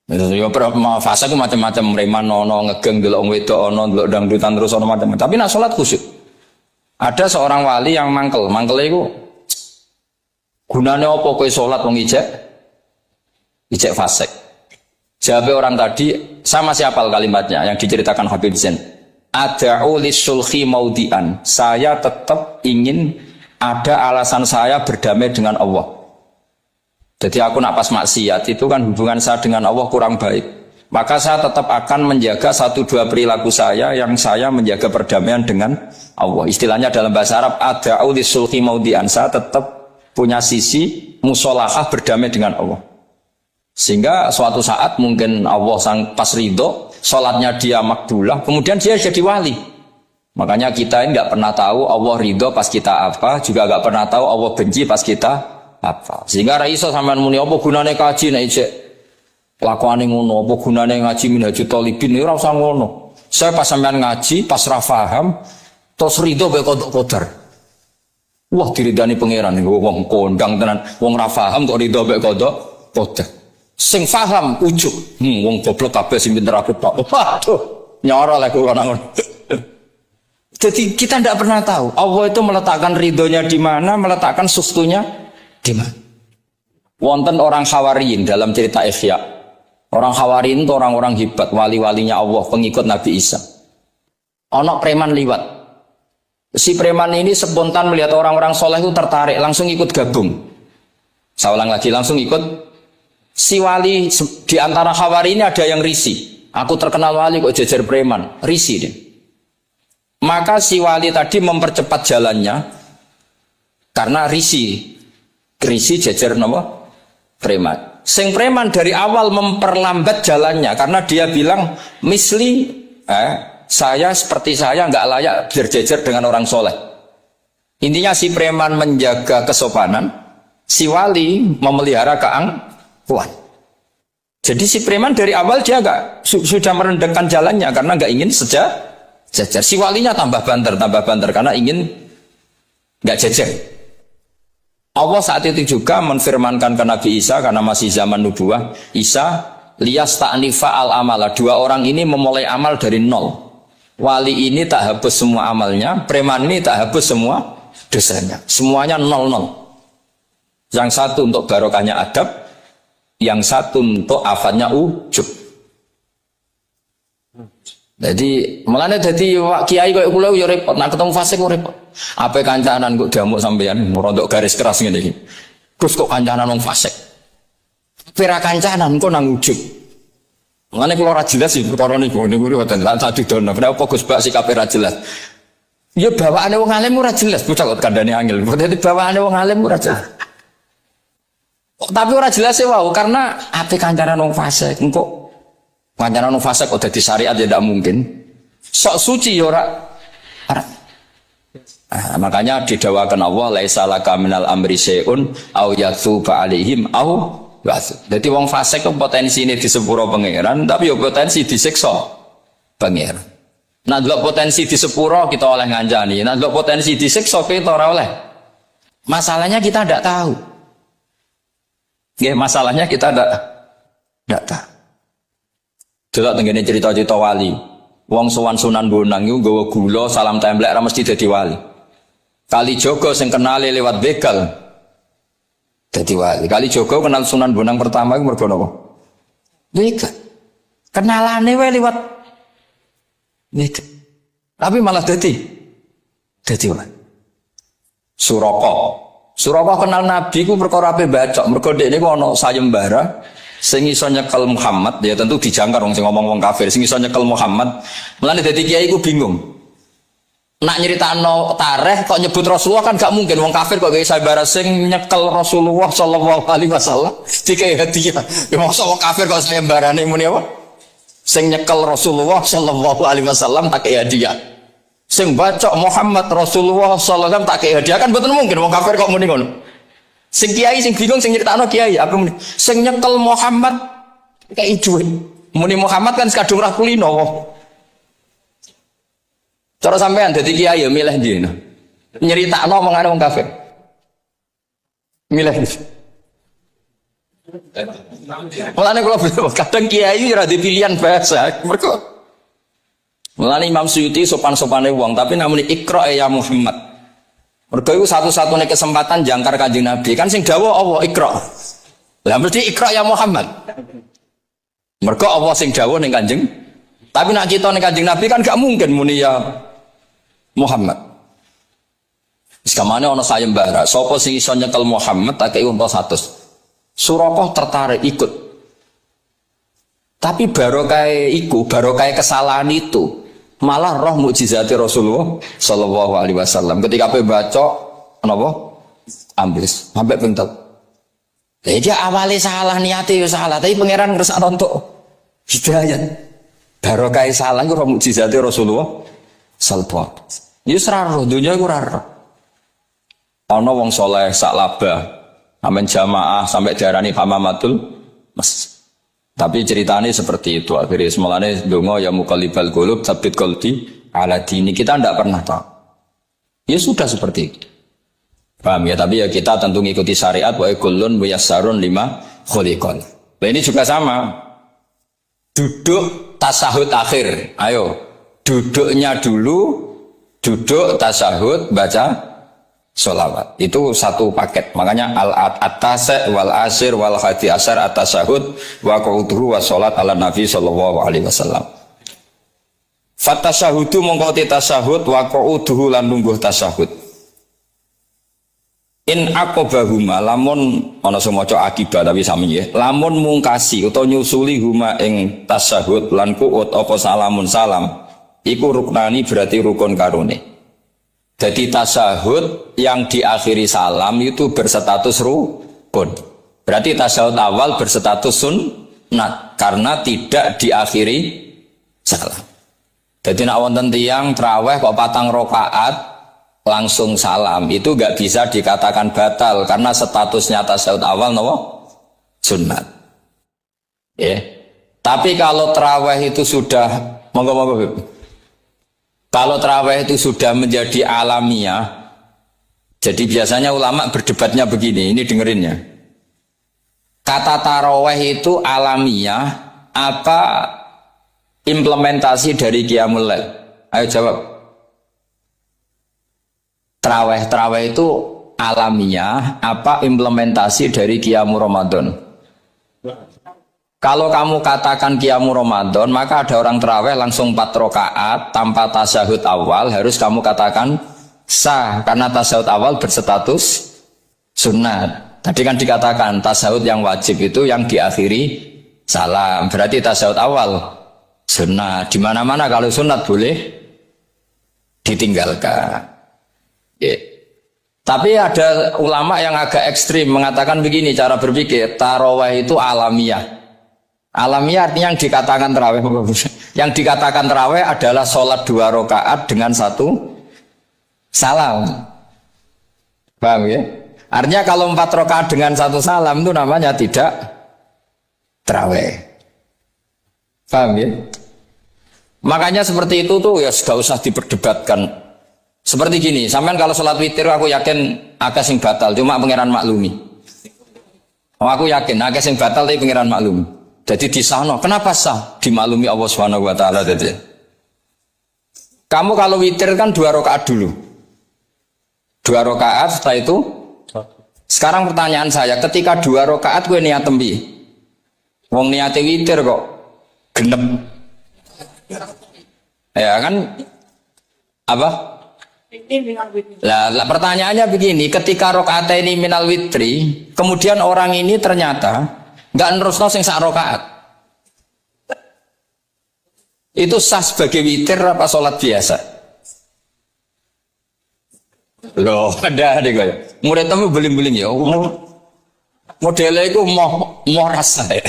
Ya berapa fase itu macam-macam preman ono ngegeng delok wong wedok ono delok dangdutan terus ono macam-macam. Tapi nak sholat khusyuk. Ada seorang wali yang mangkel itu gunanya apa kowe sholat wong ijek fasik. Jawab orang tadi, sama siapal kalimatnya yang diceritakan Habib Zain. Ada'u lisulhi maudian. Saya tetap ingin ada alasan saya berdamai dengan Allah. Jadi aku nak pas maksiat itu kan hubungan saya dengan Allah kurang baik. Maka saya tetap akan menjaga 1-2 perilaku saya yang saya menjaga perdamaian dengan Allah. Istilahnya dalam bahasa Arab, ada'u lisulhi maudian. Saya tetap punya sisi musolahah berdamai dengan Allah. Sehingga suatu saat mungkin Allah sang pas ridho, sholatnya dia makbulah, kemudian dia jadi wali. Makanya kita ini nggak pernah tahu Allah ridho pas kita apa, juga nggak pernah tahu Allah benci pas kita apa. Sehingga raiso sampean muni apa gunane kaji nek ijek lakuane ngono, apa gunane ngaji Minhajul Thalibin ora usah ngono. Saya pas sampean ngaji, pas ra paham, terus ridho bae kodok kodar. Wah diridani pangeran niku wong kondang tenan, wong ra paham kok ridho bae kodok kodar. Sing paham ujug, wong goblok kabeh sing pinter aku tok. Waduh, nyoro lek kula nang. Jadi kita tidak pernah tahu Allah itu meletakkan ridhonya di mana, meletakkan sustunya di mana. Wonten orang Hawariyin dalam cerita Ihya. Orang Hawariyin itu orang-orang hebat, wali-walinya Allah, pengikut Nabi Isa. Ono preman liwat. Si preman ini spontan melihat orang-orang soleh itu tertarik, langsung ikut gabung. Saya ulang lagi, langsung ikut. Si wali di antara Hawari ini ada yang risih. Aku terkenal wali kok jejer preman, risih dia. Maka si wali tadi mempercepat jalannya karena risih jejer nama preman. Sing preman dari awal memperlambat jalannya karena dia bilang misli saya seperti saya nggak layak berjejer dengan orang soleh. Intinya si preman menjaga kesopanan, si wali memelihara kuat. Jadi si preman dari awal dia sudah merendahkan jalannya karena nggak ingin sejajar. Si walinya tambah banter karena ingin nggak jajar. Allah saat itu juga menfirmankan ke Nabi Isa karena masih zaman nubuah, Isa liyas ta'nifa al amala. 2 orang ini memulai amal dari nol. Wali ini tak hapus semua amalnya, preman ini tak hapus semua dosanya. Semuanya nol. Yang satu untuk barokahnya adab, yang satu untuk afatnya ujub. Jadi mulane dadi kiai koyo kula yo repot, nek ketemu fasik kok repot. Ape kancanan kok diamuk sampean rodok garis keras ngene iki. Terus kok kancanan wong fasik. Pira kancanan kok nang ujub. Mulane kula ora jelas iki perkara niku wonten lan sadidono. Kenapa Gus Bak sikape ora jelas? Ya bawaane wong alim ora jelas, bocah kok kandhane angel. Dadi bawaane wong alim ora jelas. Tapi ora jelas ya wow, karena ape kancanan wong fasik engko kancanan wong fasik kok dadi syariat ya tidak mungkin. Sok suci ya ora. Makanya didawakan Allah laisa laka minal amri syai'un au yatsuba alaihim au yatsu. Dadi wong fasik kok potensine disepuro pangeran, tapi ya potensi disiksa pangeran. Nah, delok potensi disepuro kita oleh ngancani, nah delok potensi disiksa kita ora oleh. Masalahnya kita tidak tahu. Ya, masalahnya kita tidak tahu. Delok tengene cerita-cerita wali. Wong sowan Sunan Bonang iku nggawa gula salam templek ra mesti dadi wali. Kali Jogo sing kenale lewat begal dadi wali. Kali Jogo kenal Sunan Bonang pertama iku mergo napa? Begal. Kenalane wae lewat begal. Tapi malah dadi wali. Suraka kenal Nabi ku perkara ape bacok. Mergo dekne ku ana sayembara sing iso nyekel Muhammad, ya tentu dijangkar wong sing ngomong wong kafir, sing iso nyekel Muhammad. Mulane dadi kiai ku bingung. Nak nyeritakno tarikh kok nyebut Rasulullah kan gak mungkin wong kafir kok gawe sayembara sing nyekel Rasulullah sallallahu alaihi wasallam dikai hadiah. Ya mosok wong kafir kok sayembarane muni apa? Sing nyekel Rasulullah sallallahu alaihi wasallam tak kei hadiah. Sing baca Muhammad Rasulullah sallallahu alaihi wasallam tak kei hadiah kan mboten mungkin wong kafir kok muni ngono. Sing kiai sing bingung sing nyeritakno kiai, aku muni sing nyekel Muhammad kayak dhuwit. Muni Muhammad kan sekadung ra kulino. Cara sampean dadi kiai ya milih ndi no. Nyeritakno omongane wong kafir. Milih ndi. Mulane kula kadang kiai ora di pilihan bahasa. Mergo mulane Imam Suyuti sopan-sopane wong, tapi namune Iqra ya Muhammad. Mergo iku satu-satunya kesempatan jangkar Kanjeng Nabi. Kan sing dawuh Allah Iqra. Lah mesti Iqra ya Muhammad. Mergo Allah sing dawuh ning Kanjeng. Tapi nak kita ning Kanjeng Nabi kan gak mungkin muni ya Muhammad. Sekamane ana sayembara, sapa sing iso nyekel Muhammad tak kei unta 100. Surakoh tertarik ikut. Tapi barokah kesalahan itu malah roh mukjizat Rasulullah sallallahu alaihi wasallam. Ketika pe baca napa? Ambis sampai pentel. Dia awalnya salah niatnya salah, tapi pangeran ngersakno untuk hidayah. Barokah salah iku roh mukjizat Rasulullah sallallahu alaihi wasallam. Ya roh dunya iku ora roh. Ana wong saleh sak labah amen jamaah sampai diarani hamamatul mas. Tapi ceritanya seperti itu. Akhirnya semalanya dongo ya muqallibal qulub tsabbit qalbi ala dini. Kita tidak pernah tahu. Ya sudah seperti itu. Paham ya? Tapi ya kita tentu ngikuti syariat wa kullun muyassarun lima khuliqan. Nah ini juga sama. Duduk tasahud akhir. Ayo. Duduknya dulu, duduk tasahud baca sholawat. Itu satu paket. Makanya al-atasek wal asir wal hadi asar at-tasahud wa qa'uduhu wa sholat ala nabi sallallahu alaihi wasallam. Fatasyahudu mongkoti tasahud wa qa'uduhu lan lungguh tasahud. In aqobahuma lamun ana semoco akibah tapi sami ya. Lamun mungkasi utawa nyusuli huma ing tasahud lan qu'ud apa salamun salam. Iku ruknani berarti rukun karone. Jadi tasahud yang diakhiri salam itu berstatus rukun. Berarti tasahud awal berstatus sunnat karena tidak diakhiri salam. Jadi nak wonten tiyang traweh kok 4 rakaat langsung salam itu enggak bisa dikatakan batal karena statusnya tasahud awal nopo sunnat. Ya. Tapi kalau traweh itu sudah monggo kalau tarawih itu sudah menjadi alamiah, jadi biasanya ulama berdebatnya begini, ini dengerinnya. Kata tarawih itu alamiah, apa implementasi dari Qiyamul Lail? Ayo jawab. Tarawih itu alamiah, apa implementasi dari Qiyamul Ramadan? Kalau kamu katakan Qiyamul Ramadan, maka ada orang tarawih langsung 4 rakaat tanpa tasyahud awal, harus kamu katakan sah karena tasyahud awal berstatus sunnat. Tadi kan dikatakan tasyahud yang wajib itu yang diakhiri salam, berarti tasyahud awal sunnat. Di mana-mana kalau sunnat boleh ditinggalkan. Yeah. Tapi ada ulama yang agak ekstrim mengatakan begini cara berpikir, tarawih itu alamiah. Alamiah artinya yang dikatakan tarawih. Yang dikatakan tarawih adalah sholat 2 rakaat dengan 1 salam. Paham ya? Artinya kalau 4 rakaat dengan 1 salam itu namanya tidak tarawih. Paham ya? Makanya seperti itu tuh ya sudah usah diperdebatkan. Seperti gini, sampean kalau sholat witir aku yakin akeh sing batal, cuma pangeran maklumi. Oh, aku yakin akeh sing batal tapi pangeran maklumi. Jadi di sana, kenapa sah? Dimaklumi Allah Subhanahu wa taala tadi. Kamu kalau witir kan 2 rakaat dulu. 2 rakaat setelah itu. Sekarang pertanyaan saya, ketika 2 rakaat gue niat tembi. Wong niate witir kok genep. Ya kan? Apa? Lah pertanyaannya begini, ketika rakaat ini minal witri, kemudian orang ini ternyata nggak nerusno sing sak rakaat. Itu sah sebagai witir apa sholat biasa? Loh, ada deh gue. Murid kamu beling-beling ya. Modelnya itu mau rasa ya.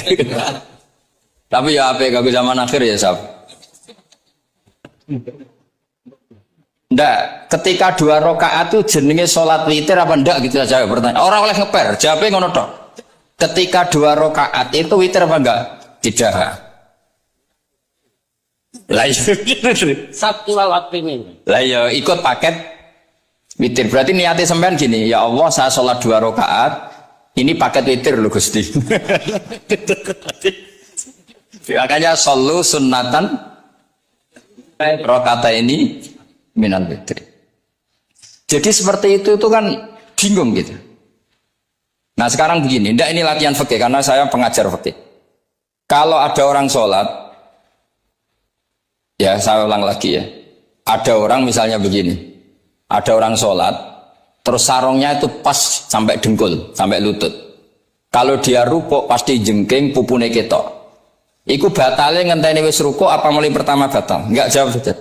Tapi ya apa kalau zaman akhir ya sab. Ndak, ketika 2 rakaat itu jenenge sholat witir apa ndak gitu aja pertanyaan. Orang oleh ngeper, jawabnya ngono tok. Ketika 2 rakaat itu witir apa enggak? Tidak. Lah Satu lawat ini. lah ya ikut paket witir. Berarti niatnya sampean gini, ya Allah saya sholat 2 rakaat, ini paket witir loh Gusti. Makanya solu sunnatan rakaat ini minal witri. Jadi seperti itu kan bingung gitu. Nah sekarang begini, ndak ini latihan fikih karena saya pengajar fikih. Kalau ada orang sholat, ya saya ulang lagi ya. Ada orang misalnya begini, ada orang sholat, terus sarungnya itu pas sampai dengkul, sampai lutut. Kalau dia rukuk pasti jengking pupune ketok. Iku batalnya ngenteni wis rukuk apa mulai pertama batal? Enggak, jawab saja.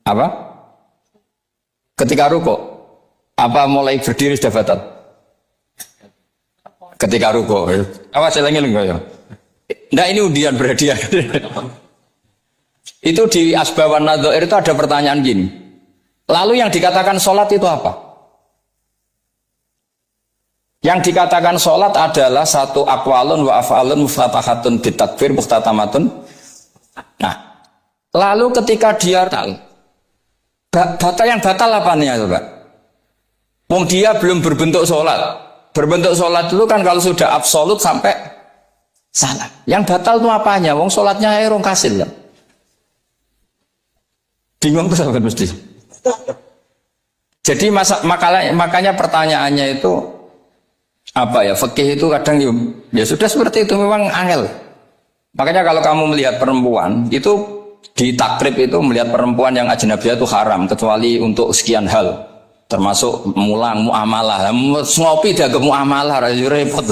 Apa? Ketika rukuk apa mulai berdiri sudah batal? Ketika rukuk. Apa selengnya enggak ya? Nah ini undian berhadiah. Itu di Asbawan Nadhair itu ada pertanyaan gini. Lalu yang dikatakan sholat itu apa? Yang dikatakan sholat adalah satu aqwalun wa af'alun muftatahatun bitakbir muftatamatun. Nah, lalu ketika dia batal yang batal apa nih ya coba? Wong dia belum berbentuk sholat. Berbentuk sholat itu kan kalau sudah absolut sampai salah. Yang batal itu apanya? Wong sholatnya erong kasil ya. Bingung tuh sahabat mesti. Jadi makanya pertanyaannya itu apa ya? Fikih itu kadang ya sudah seperti itu memang angel. Makanya kalau kamu melihat perempuan itu di takrib itu melihat perempuan yang ajnabiyah itu haram kecuali untuk sekian hal termasuk mulang muamalah. Ngopi dia ke muamalah repot.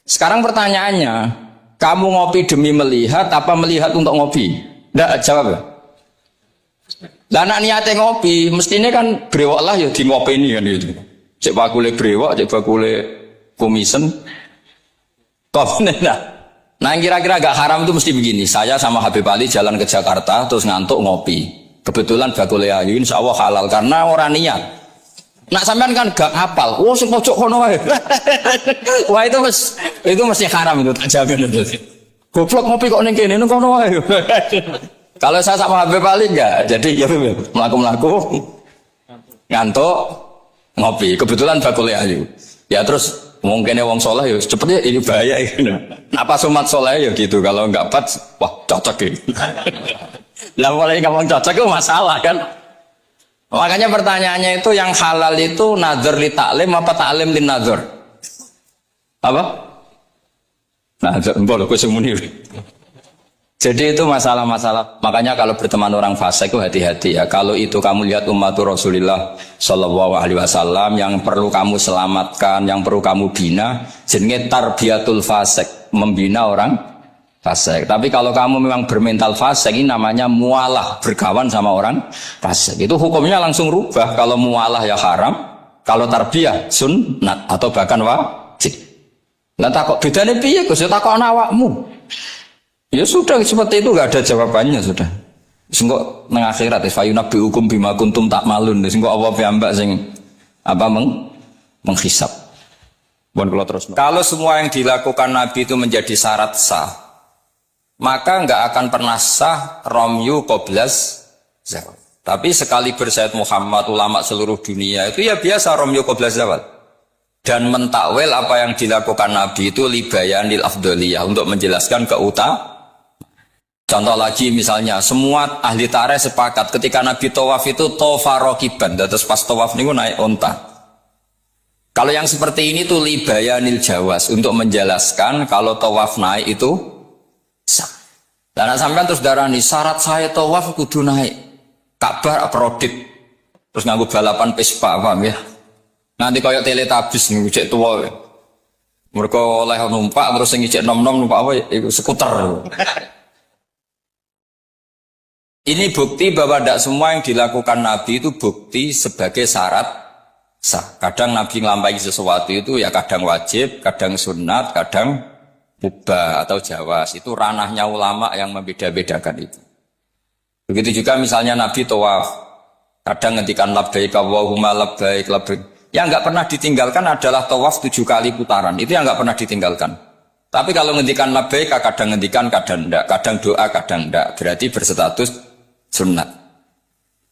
Sekarang pertanyaannya, kamu ngopi demi melihat apa melihat untuk ngopi? Nggak jawab ya? Lah anak niatnya ngopi, mestinya kan brewok lah ya di ngopi ini kan itu. Cek bakule brewok, cek bakule komisen. Nah kira-kira agak haram itu mesti begini. Saya sama Habib Ali jalan ke Jakarta terus ngantuk ngopi. Kebetulan bakule ayu insya Allah halal karena orang niat. Nak sampean kan gak hafal. Oh sing pojok kono wae. Wah itu mesti haram itu tak jamin itu. Goblok ngopi kok ning kene kono wae. Kalau saya sama Habib Ali enggak. Jadi ya mlaku-mlaku ngantuk ngopi. Kebetulan bakule ayu. Ya terus mungkin wong soleh ya cepetnya ini bahaya ini. Apa sumat soleh ya gitu. Kalau enggak pas, wah cocok ya. Lah mulai ngomong cocok itu masalah kan. Makanya pertanyaannya itu yang halal itu nazar li taklim apa taklim li nazar? Apa? Nazar, boleh aku semuni. Jadi itu masalah-masalah. Makanya kalau berteman orang fasik itu hati-hati ya. Kalau itu kamu lihat umatur Rasulullah Shallallahu Alaihi Wasallam yang perlu kamu selamatkan, yang perlu kamu bina, jenenge tarbiyatul fasik, membina orang fasik. Tapi kalau kamu memang bermental fasik, ini namanya mualah, berkawan sama orang fasik. Itu hukumnya langsung rubah. Kalau mualah ya haram, kalau tarbiyah sunnat atau bahkan wajib. Lah takok bedane piye Gus? Ya takok awakmu. Ya sudah seperti itu nggak ada jawabannya sudah. Sengko nang akhirat fayunabi hukum bima kuntum tak malun. Sengko Allah piyambak sing apa menghisap. Kalau semua yang dilakukan Nabi itu menjadi syarat sah, maka nggak akan pernah sah romyu qoblas zawal. Tapi sekali bersyahid Muhammad ulama seluruh dunia itu ya biasa romyu qoblas zawal. Dan mentakwil apa yang dilakukan Nabi itu libayanil afdoliyah untuk menjelaskan keutamaan. Contoh lagi misalnya semua ahli tarikh sepakat ketika Nabi tawaf itu tofa rokiban, terus pas tawaf ini naik onta. Kalau yang seperti ini tuh libayanil jawas untuk menjelaskan kalau tawaf naik itu sah. Dan sampai terus darah nih syarat saya tawaf kudu naik Ka'bah prodit terus nganggo balapan Vespa paham ya? Nanti kayak teletabis nih cek tua. Mereka oleh numpak terus yang cek nom-nom numpak apa? Itu skuter. Ini bukti bahwa tidak semua yang dilakukan Nabi itu bukti sebagai syarat sah. Kadang Nabi ngelampaui sesuatu itu ya kadang wajib, kadang sunat, kadang mubah atau jawas. Itu ranahnya ulama yang membeda-bedakan itu. Begitu juga misalnya Nabi tawaf, kadang ngendikan labbaik Allahumma labbaik labbaik. Yang nggak pernah ditinggalkan adalah tawaf 7 kali putaran. Itu yang nggak pernah ditinggalkan. Tapi kalau ngendikan labbaik, kadang ngendikan, kadang enggak. Kadang doa, kadang enggak. Berarti berstatus sunnat.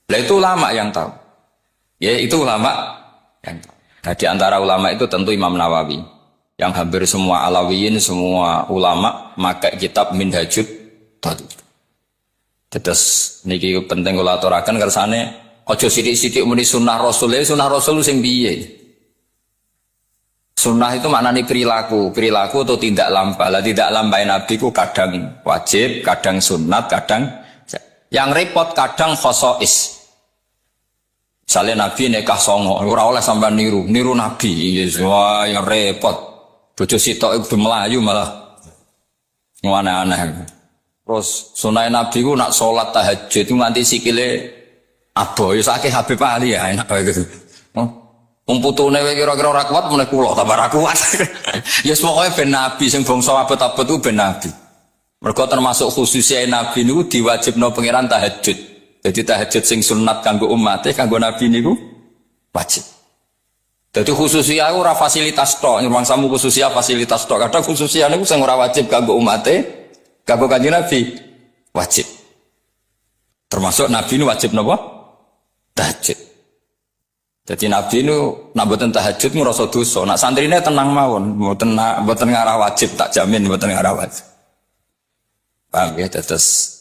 Nah itu ulama yang tahu. Ya itu ulama yang tahu. Nah di antara ulama itu tentu Imam Nawawi. Yang hampir semua alawiyin, semua ulama pakai kitab Minhajut Talib. Terus niki penting kula aturaken kersane aja sithik-sithik muni sunnah Rasul sing piye. Sunnah itu maknanya perilaku atau tidak lampah. Lah tidak lampah Nabi ku kadang wajib, kadang sunat, kadang yang repot kadang khosois. Misalnya Nabi nikah songo, ora oleh sampean niru Nabi. Wah, yang repot. Bojo sitok iku melayu malah aneh-aneh. Terus sunai Nabi ku nak sholat tahajud itu nganti sikile aboh ya sakit Habib Ali ya enak kayak gitu. Putune kira-kira ora kuat meneh kula tambah ora kuat. Ya pokoke ben Nabi sing bangsa abot-abot ku ben Nabi. Mergo termasuk khususnya Nabi niku diwajibno pangeran tahajud. Jadi tahajud sing sunat kanggo umate kanggo Nabi niku wajib. Jadi khususnya ora fasilitas tok, mangsamu khususnya fasilitas tok. Kadang khususnya niku sing ora wajib kanggo umate, kanggo kanjeng Nabi wajib. Termasuk Nabi ini wajib napa? Tahajud. Jadi Nabi ini nak mboten tahajud ngrasa dosa. Nak santrine tenang mawon, mboten ngarah wajib, tak jamin mboten ngarah wajib. Paham ya? Terus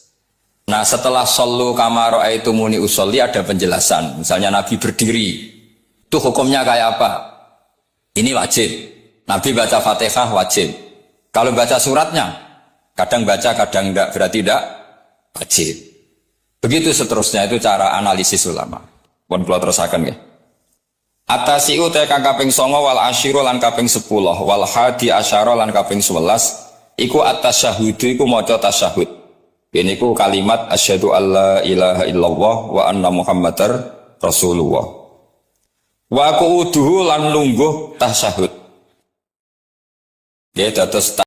nah setelah sallu kama ra'aitumuni usolli ada penjelasan. Misalnya Nabi berdiri. Itu hukumnya kayak apa? Ini wajib. Nabi baca Fatihah wajib. Kalau baca suratnya, kadang baca, kadang enggak, berarti enggak wajib. Begitu seterusnya, itu cara analisis ulama. Pun kula terusaken nggih. Atasiu te kang kaping 9 wal asyiru lan kaping 10 wal hadi asyara lan kaping 11 iku at-tasyahhudu iku maca tasyahud. Ini ku kalimat asyhadu alla ilaha illallah wa anna muhammadar rasulullah. Wa qu'uduhu lan lungguh tasyahud. Ya terus